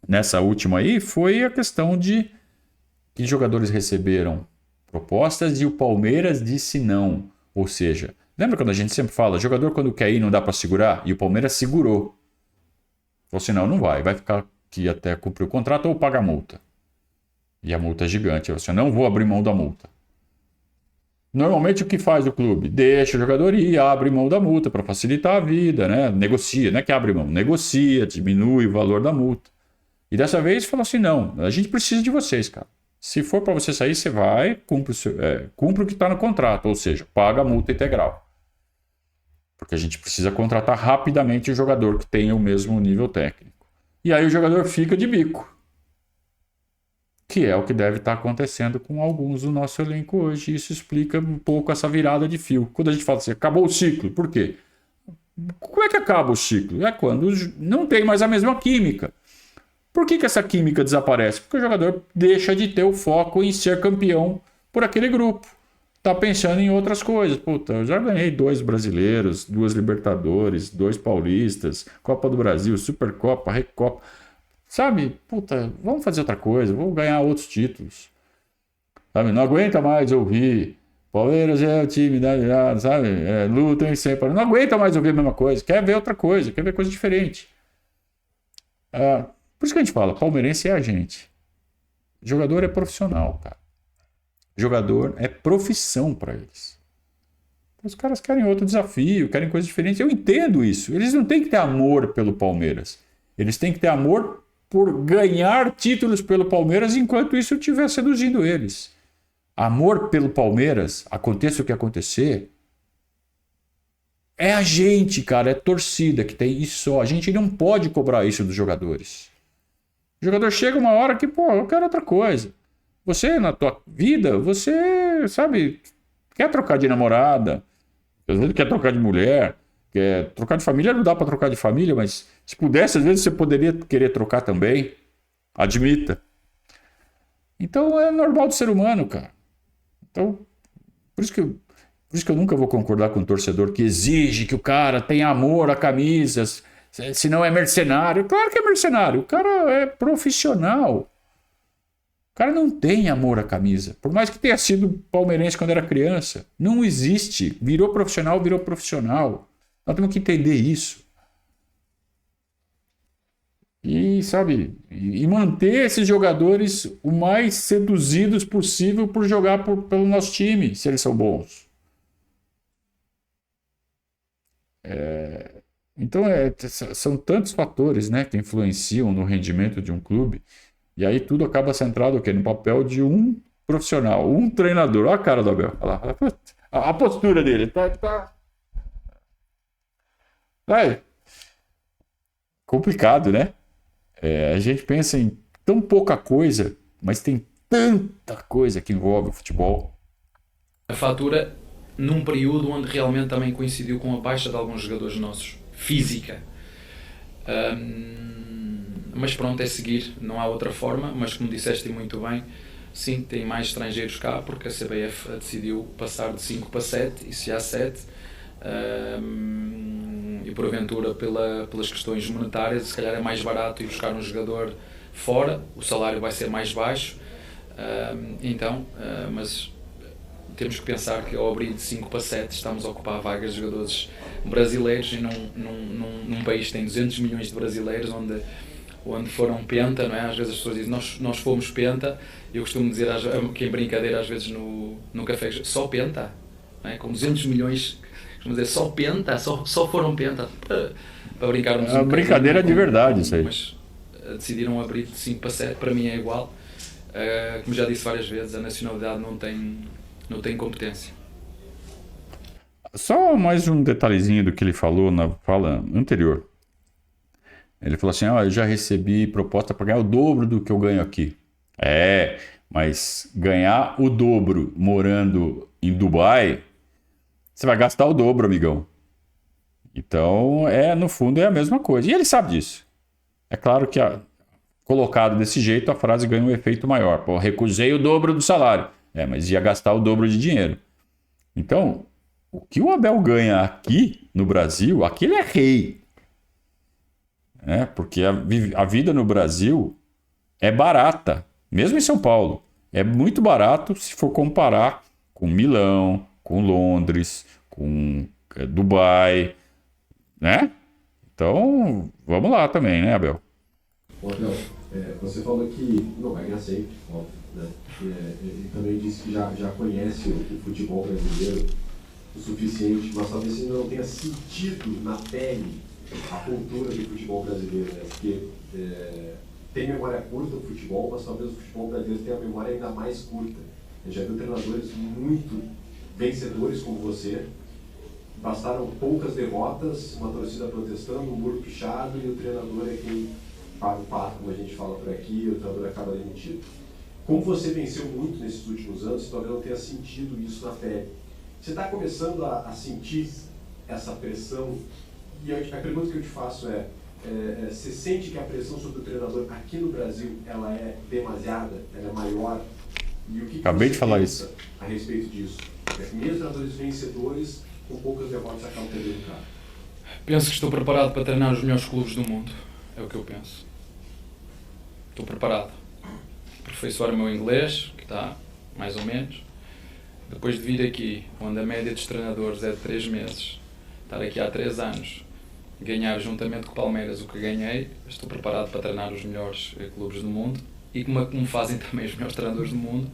nessa última aí foi a questão de que jogadores receberam propostas e o Palmeiras disse não. Ou seja, lembra quando a gente sempre fala, jogador quando quer ir não dá para segurar? E o Palmeiras segurou. Falou assim, não vai ficar aqui até cumprir o contrato ou paga a multa. E a multa é gigante. Eu não vou abrir mão da multa. Normalmente o que faz o clube? Deixa o jogador ir, abre mão da multa para facilitar a vida, né? Negocia, não é que abre mão, negocia, diminui o valor da multa. E dessa vez falou assim, não, a gente precisa de vocês, cara. Se for para você sair, você vai, cumpre o que está no contrato, ou seja, paga a multa integral. Porque a gente precisa contratar rapidamente o jogador que tenha o mesmo nível técnico. E aí o jogador fica de bico. Que é o que deve estar acontecendo com alguns do nosso elenco hoje. Isso explica um pouco essa virada de fio. Quando a gente fala assim, acabou o ciclo. Por quê? Como é que acaba o ciclo? É quando não tem mais a mesma química. Por que essa química desaparece? Porque o jogador deixa de ter o foco em ser campeão por aquele grupo. Tá pensando em outras coisas. Puta, eu já ganhei 2 brasileiros, 2 Libertadores, 2 paulistas, Copa do Brasil, Supercopa, Recopa. Sabe? Puta, vamos fazer outra coisa, vamos ganhar outros títulos. Sabe? Não aguenta mais ouvir Palmeiras é o time da, sabe? Lutam sempre. Não aguenta mais ouvir a mesma coisa. Quer ver outra coisa, quer ver coisa diferente. Por isso que a gente fala, palmeirense é a gente. Jogador é profissional, cara. Jogador é profissão para eles. Os caras querem outro desafio, querem coisas diferentes. Eu entendo isso. Eles não têm que ter amor pelo Palmeiras. Eles têm que ter amor por ganhar títulos pelo Palmeiras enquanto isso estiver seduzindo eles. Amor pelo Palmeiras, aconteça o que acontecer, é a gente, cara, é a torcida que tem isso só. A gente não pode cobrar isso dos jogadores. O jogador chega uma hora que, pô, eu quero outra coisa. Você, na tua vida, você, sabe, quer trocar de namorada, às vezes quer trocar de mulher, quer trocar de família, não dá para trocar de família, mas se pudesse, às vezes você poderia querer trocar também. Admita. Então é normal do ser humano, cara. Então, por isso que eu nunca vou concordar com um torcedor que exige que o cara tenha amor a camisas, senão é mercenário. Claro que é mercenário, o cara é profissional. O cara não tem amor à camisa. Por mais que tenha sido palmeirense quando era criança. Não existe. Virou profissional, virou profissional. Nós temos que entender isso. E, sabe, e manter esses jogadores o mais seduzidos possível por jogar pelo nosso time, se eles são bons. Então, são tantos fatores, né, que influenciam no rendimento de um clube. E aí tudo acaba centrado no papel de um profissional, um treinador. Olha a cara do Abel. Olha lá. A postura dele. Tá. É complicado, né? A gente pensa em tão pouca coisa, mas tem tanta coisa que envolve o futebol. A fatura num período onde realmente também coincidiu com a baixa de alguns jogadores nossos. Física. Mas pronto, é seguir, não há outra forma, mas como disseste muito bem, sim, tem mais estrangeiros cá, porque a CBF decidiu passar de 5 para 7, e se há 7, e porventura pelas questões monetárias, se calhar é mais barato ir buscar um jogador fora, o salário vai ser mais baixo, mas temos que pensar que ao abrir de 5 para 7 estamos a ocupar vagas de jogadores brasileiros e num país que tem 200 milhões de brasileiros, onde foram penta, não é? Às vezes as pessoas dizem, nós fomos penta, eu costumo dizer que em brincadeira às vezes no café, só penta, não é? Com 200 milhões, costumo dizer, só penta, só foram penta, para brincarmos um brincadeira de verdade isso aí. Mas decidiram abrir de 5 para 7, para mim é igual, como já disse várias vezes, a nacionalidade não tem competência. Só mais um detalhezinho do que ele falou na fala anterior. Ele falou assim, eu já recebi proposta para ganhar o dobro do que eu ganho aqui. Mas ganhar o dobro morando em Dubai, você vai gastar o dobro, amigão. Então, no fundo, é a mesma coisa. E ele sabe disso. É claro que, colocado desse jeito, a frase ganha um efeito maior. Pô, recusei o dobro do salário. Mas ia gastar o dobro de dinheiro. Então, o que o Abel ganha aqui no Brasil, aqui ele é rei. Porque a vida no Brasil é barata, mesmo em São Paulo. É muito barato se for comparar com Milão, com Londres, com Dubai, né? Então, vamos lá também, né, Abel? Abel, você falou que não vai ganhar sempre, óbvio, né? E também disse que já conhece o futebol brasileiro o suficiente, mas talvez ainda não tenha sentido na pele a cultura do futebol brasileiro, né? Porque tem memória curta o futebol, mas talvez o futebol brasileiro tenha a memória ainda mais curta. Eu já vi treinadores muito vencedores como você, bastaram poucas derrotas, uma torcida protestando, um muro pichado e o treinador é quem paga o pato, como a gente fala por aqui, e o treinador acaba demitido. Como você venceu muito nesses últimos anos, talvez não tenha sentido isso na pele. Você está começando a sentir essa pressão? E a pergunta que eu te faço você sente que a pressão sobre o treinador aqui no Brasil ela é demasiada, ela é maior? E o que Acabei de falar isso a respeito disso? Mesmo treinadores vencedores, com poucas derrotas, acabam perdendo o cara. Penso que estou preparado para treinar os melhores clubes do mundo. É o que eu penso. Estou preparado. Aperfeiçoar o meu inglês, que está mais ou menos. Depois de vir aqui, onde a média dos treinadores é de 3 meses, estar aqui há 3 anos, ganhar juntamente com o Palmeiras o que ganhei, estou preparado para treinar os melhores clubes do mundo e como fazem também os melhores treinadores do mundo.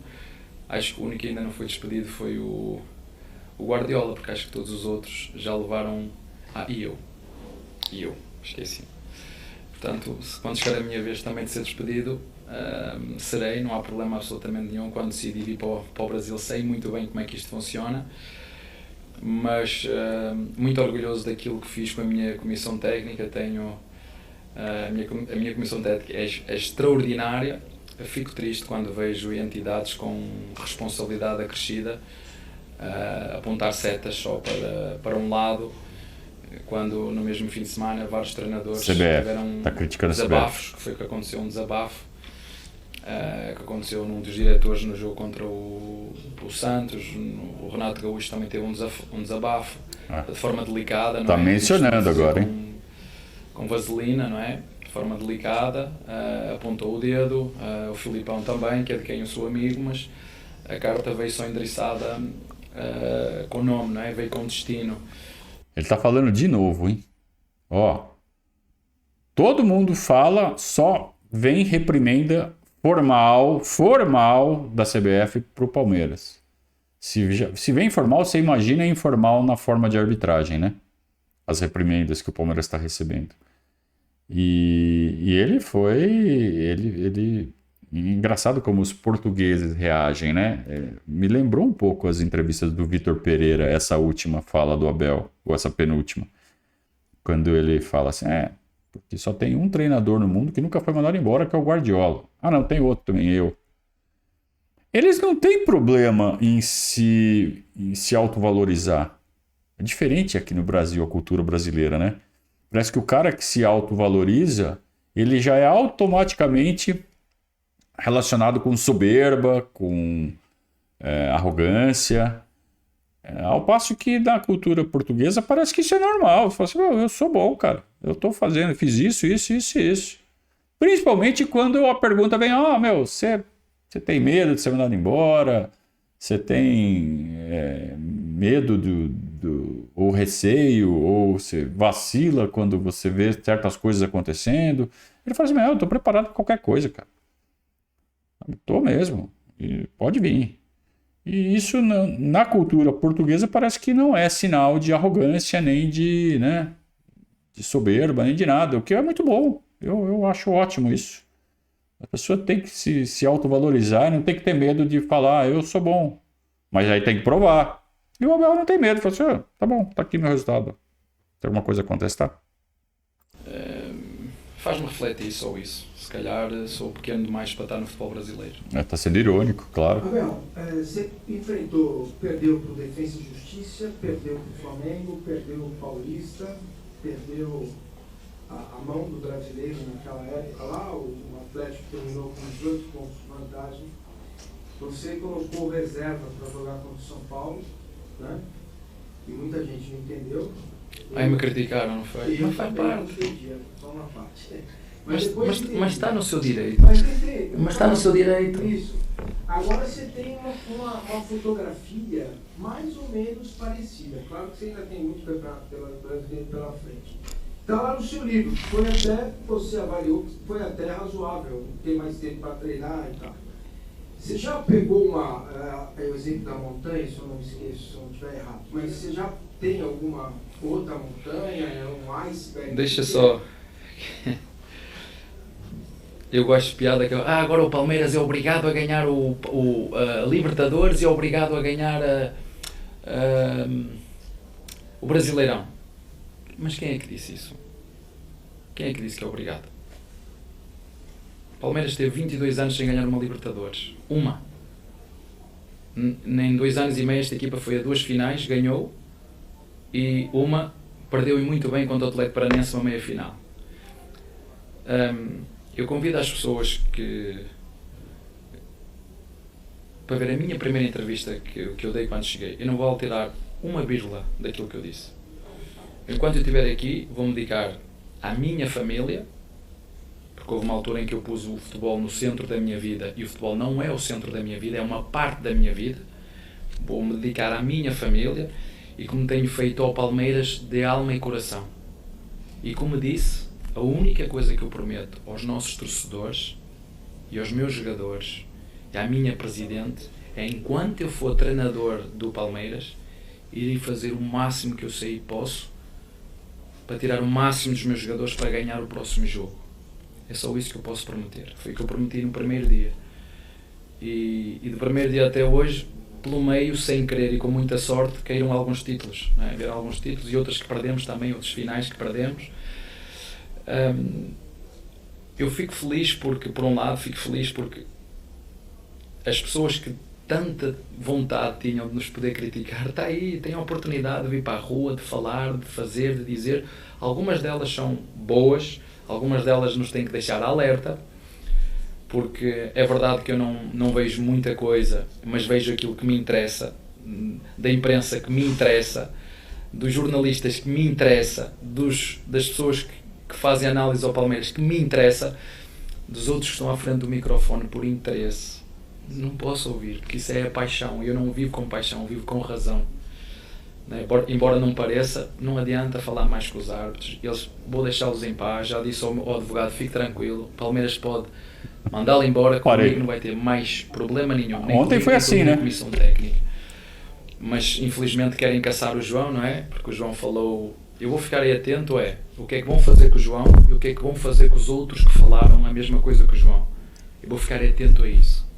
Acho que o único que ainda não foi despedido foi o Guardiola, porque acho que todos os outros já levaram... E eu, esqueci. Portanto, quando chegar a minha vez também de ser despedido, serei, não há problema absolutamente nenhum. Quando decidi vir para o Brasil, sei muito bem como é que isto funciona, mas muito orgulhoso daquilo que fiz com a minha comissão técnica. Tenho a minha comissão técnica é extraordinária. Fico triste quando vejo entidades com responsabilidade acrescida apontar setas só para um lado, quando no mesmo fim de semana vários treinadores tiveram desabafos, que foi o que aconteceu, um desabafo que aconteceu num dos diretores no jogo contra o Santos. O Renato Gaúcho também teve um desabafo de forma delicada. Está mencionando agora, hein? Com vaselina, não é? De forma delicada, apontou o dedo, o Filipão também, que é de quem eu sou amigo, mas a carta veio só endereçada com nome, não é? Veio com destino. Ele tá falando de novo, hein? Ó, todo mundo fala, só vem reprimenda formal da CBF pro Palmeiras. Se vem informal, você imagina informal na forma de arbitragem, né? As reprimendas que o Palmeiras está recebendo. E ele foi... Engraçado como os portugueses reagem, né? Me lembrou um pouco as entrevistas do Vitor Pereira, essa última fala do Abel, ou essa penúltima. Quando ele fala assim, porque só tem um treinador no mundo que nunca foi mandado embora, que é o Guardiola. Ah, não, tem outro também, eu. Eles não têm problema em se autovalorizar. É diferente aqui no Brasil, a cultura brasileira, né? Parece que o cara que se autovaloriza, ele já é automaticamente relacionado com soberba, com arrogância. Ao passo que na cultura portuguesa parece que isso é normal. Você fala assim, eu sou bom, cara. Eu tô fazendo, fiz isso. Principalmente quando a pergunta vem, você tem medo de ser mandado embora? Você tem medo ou receio, ou você vacila quando você vê certas coisas acontecendo? Ele fala assim, eu tô preparado para qualquer coisa, cara. Tô mesmo. E pode vir. E isso na cultura portuguesa parece que não é sinal de arrogância, nem de soberba, nem de nada. O que é muito bom. Eu acho ótimo isso. A pessoa tem que se autovalorizar, não tem que ter medo de falar, eu sou bom. Mas aí tem que provar. E o Abel não tem medo. Fala assim, tá bom, tá aqui meu resultado. Tem alguma coisa a contestar? Faz-me refletir só isso. Se calhar sou pequeno demais para estar no futebol brasileiro. Está sendo irônico, claro. Abel, você perdeu para o Defensa e Justiça, perdeu para o Flamengo, perdeu o Paulista, perdeu a mão do brasileiro naquela época lá, o Atlético terminou com 18 pontos de vantagem. Você colocou reserva para jogar contra o São Paulo, né? E muita gente não entendeu. Aí me criticaram, não foi? Mas faz parte. Só uma parte. Mas está no seu direito. Mas está no seu direito. Isso. Agora você tem uma fotografia mais ou menos parecida. Claro que você ainda tem muito brasileiro pela frente. Está lá no seu livro. Foi até, você avaliou, foi até razoável, ter mais tempo para treinar e tal. Você já pegou o exemplo da montanha, se eu não me esqueço, se eu não estiver errado, mas você já tem alguma outra montanha, um iceberg? Deixa só... Eu gosto de piada que agora o Palmeiras é obrigado a ganhar o Libertadores e é obrigado a ganhar o Brasileirão. Mas quem é que disse isso? Quem é que disse que é obrigado? O Palmeiras teve 22 anos sem ganhar uma Libertadores. Nem 2 anos e meio esta equipa foi a 2 finais, ganhou, e uma perdeu e muito bem contra o Atlético Paranaense uma meia final. Eu convido as pessoas para ver a minha primeira entrevista que eu dei quando cheguei. Eu não vou alterar uma vírgula daquilo que eu disse. Enquanto eu estiver aqui, vou-me dedicar à minha família, porque houve uma altura em que eu pus o futebol no centro da minha vida, e o futebol não é o centro da minha vida, é uma parte da minha vida. Vou-me dedicar à minha família, e como tenho feito ao Palmeiras de alma e coração. E como disse, a única coisa que eu prometo aos nossos torcedores e aos meus jogadores e à minha presidente é, enquanto eu for treinador do Palmeiras, irei fazer o máximo que eu sei e posso para tirar o máximo dos meus jogadores para ganhar o próximo jogo. É só isso que eu posso prometer. Foi o que eu prometi no primeiro dia. E do primeiro dia até hoje, pelo meio, sem querer e com muita sorte, caíram alguns títulos. Não é? Caíram alguns títulos e outros que perdemos também, outros finais que perdemos. Eu fico feliz porque, por um lado, fico feliz porque as pessoas que tanta vontade tinham de nos poder criticar, está aí, têm a oportunidade de vir para a rua, de falar, de fazer, de dizer. Algumas delas são boas, algumas delas nos têm que deixar alerta, porque é verdade que eu não vejo muita coisa, mas vejo aquilo que me interessa, da imprensa que me interessa, dos jornalistas que me interessa, das pessoas que fazem análise ao Palmeiras que me interessa, dos outros que estão à frente do microfone por interesse. Não posso ouvir, porque isso é a paixão. Eu não vivo com paixão, vivo com razão. Embora não pareça, não adianta falar mais com os árbitros. Vou deixá-los em paz. Já disse ao advogado, fique tranquilo. Palmeiras pode mandá-lo embora, comigo não vai ter mais problema nenhum. Ontem foi assim, né? Comissão técnica. Mas infelizmente querem caçar o João, não é? Porque o João falou. Eu vou ficar aí atento, o que é que vão fazer com o João e o que é que vão fazer com os outros que falaram a mesma coisa que o João. Eu vou ficar atento a isso.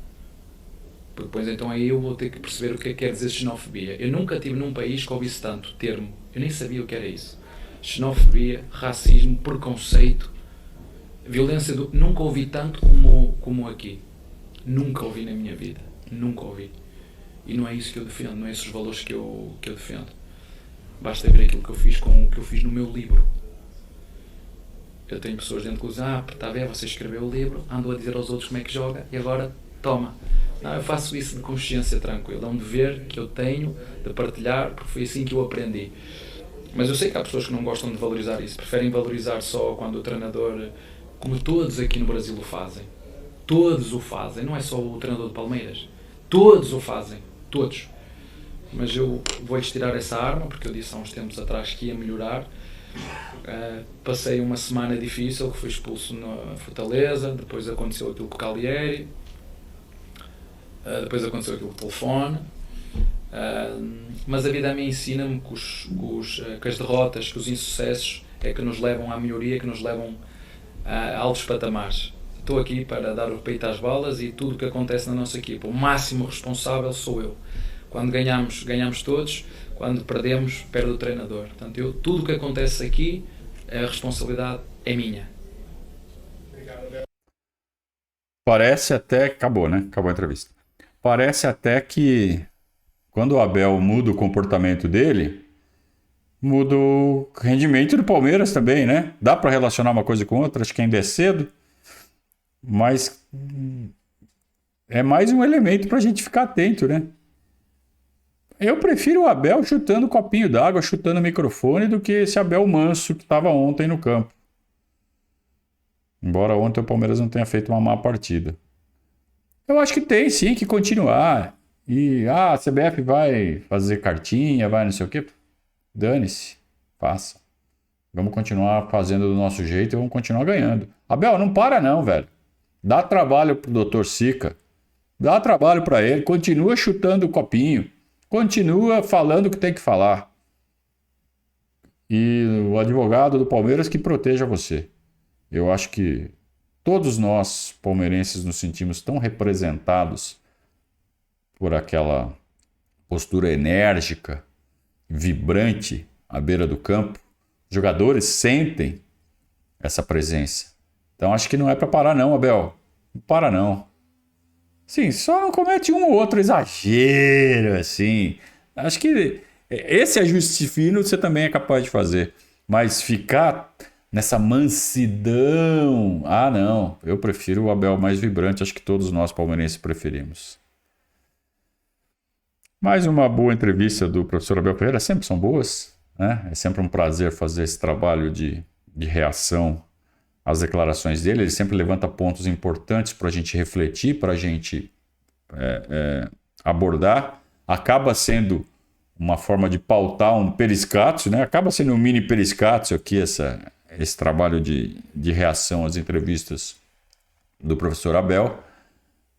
Porque depois então aí eu vou ter que perceber o que é que quer dizer xenofobia. Eu nunca estive num país que ouvisse tanto termo. Eu nem sabia o que era isso. Xenofobia, racismo, preconceito, violência. Nunca ouvi tanto como aqui. Nunca ouvi na minha vida. Nunca ouvi. E não é isso que eu defendo. Não é esses valores que eu defendo. Basta ver aquilo que eu fiz com o que eu fiz no meu livro. Eu tenho pessoas dentro que dizem, está a ver, você escreveu o livro, andou a dizer aos outros como é que joga e agora toma. Não, eu faço isso de consciência tranquila. É um dever que eu tenho de partilhar, porque foi assim que eu aprendi. Mas eu sei que há pessoas que não gostam de valorizar isso. Preferem valorizar só quando o treinador, como todos aqui no Brasil o fazem. Todos o fazem. Não é só o treinador de Palmeiras. Todos o fazem. Todos. Mas eu vou-lhes tirar essa arma, porque eu disse há uns tempos atrás que ia melhorar. Passei uma semana difícil, que fui expulso na Fortaleza. Depois aconteceu aquilo com o Cagliari. Depois aconteceu aquilo com o telefone, mas a vida a mim ensina-me que as derrotas, que os insucessos é que nos levam à melhoria, que nos levam a altos patamares. Estou aqui para dar o peito às balas e tudo o que acontece na nossa equipa, o máximo responsável sou eu. Quando ganhamos, ganhamos todos, quando perdemos, perde o treinador. Portanto, tudo o que acontece aqui, a responsabilidade é minha. Parece até... Acabou, né? Acabou a entrevista. Parece até que quando o Abel muda o comportamento dele, muda o rendimento do Palmeiras também, né? Dá para relacionar uma coisa com outra, acho que ainda é cedo, mas é mais um elemento para a gente ficar atento, né? Eu prefiro o Abel chutando copinho d'água, chutando o microfone, do que esse Abel manso que estava ontem no campo. Embora ontem o Palmeiras não tenha feito uma má partida. Eu acho que tem sim que continuar. E a CBF vai fazer cartinha, vai não sei o quê. Dane-se, faça. Vamos continuar fazendo do nosso jeito e vamos continuar ganhando. Abel, não para não, velho. Dá trabalho pro Dr. Sica. Dá trabalho para ele. Continua chutando o copinho. Continua falando o que tem que falar. E o advogado do Palmeiras que proteja você. Eu acho que todos nós, palmeirenses, nos sentimos tão representados por aquela postura enérgica, vibrante à beira do campo. Os jogadores sentem essa presença. Então acho que não é para parar não, Abel. Não para não. Sim, só não comete um ou outro exagero, assim. Acho que esse ajuste fino você também é capaz de fazer. Mas ficar nessa mansidão... não. Eu prefiro o Abel mais vibrante. Acho que todos nós palmeirenses preferimos. Mais uma boa entrevista do professor Abel Ferreira. Sempre são boas, né? É sempre um prazer fazer esse trabalho de reação às declarações dele. Ele sempre levanta pontos importantes para a gente refletir, para a gente abordar. Acaba sendo uma forma de pautar um periscátio, né? Acaba sendo um mini periscátio aqui, esse trabalho de reação às entrevistas do professor Abel.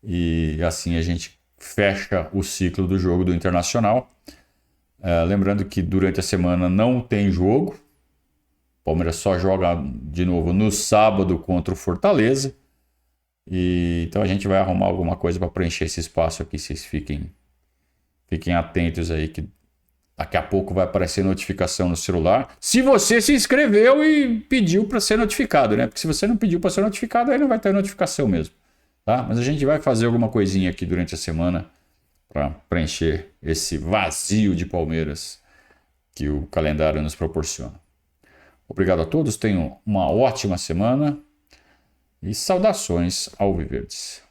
E assim a gente fecha o ciclo do jogo do Internacional. Lembrando que durante a semana não tem jogo. O Palmeiras só joga de novo no sábado contra o Fortaleza. Então a gente vai arrumar alguma coisa para preencher esse espaço aqui. Vocês fiquem atentos aí que daqui a pouco vai aparecer notificação no celular. Se você se inscreveu e pediu para ser notificado, né? Porque se você não pediu para ser notificado, aí não vai ter notificação mesmo. Tá? Mas a gente vai fazer alguma coisinha aqui durante a semana para preencher esse vazio de Palmeiras que o calendário nos proporciona. Obrigado a todos, tenham uma ótima semana e saudações alviverdes.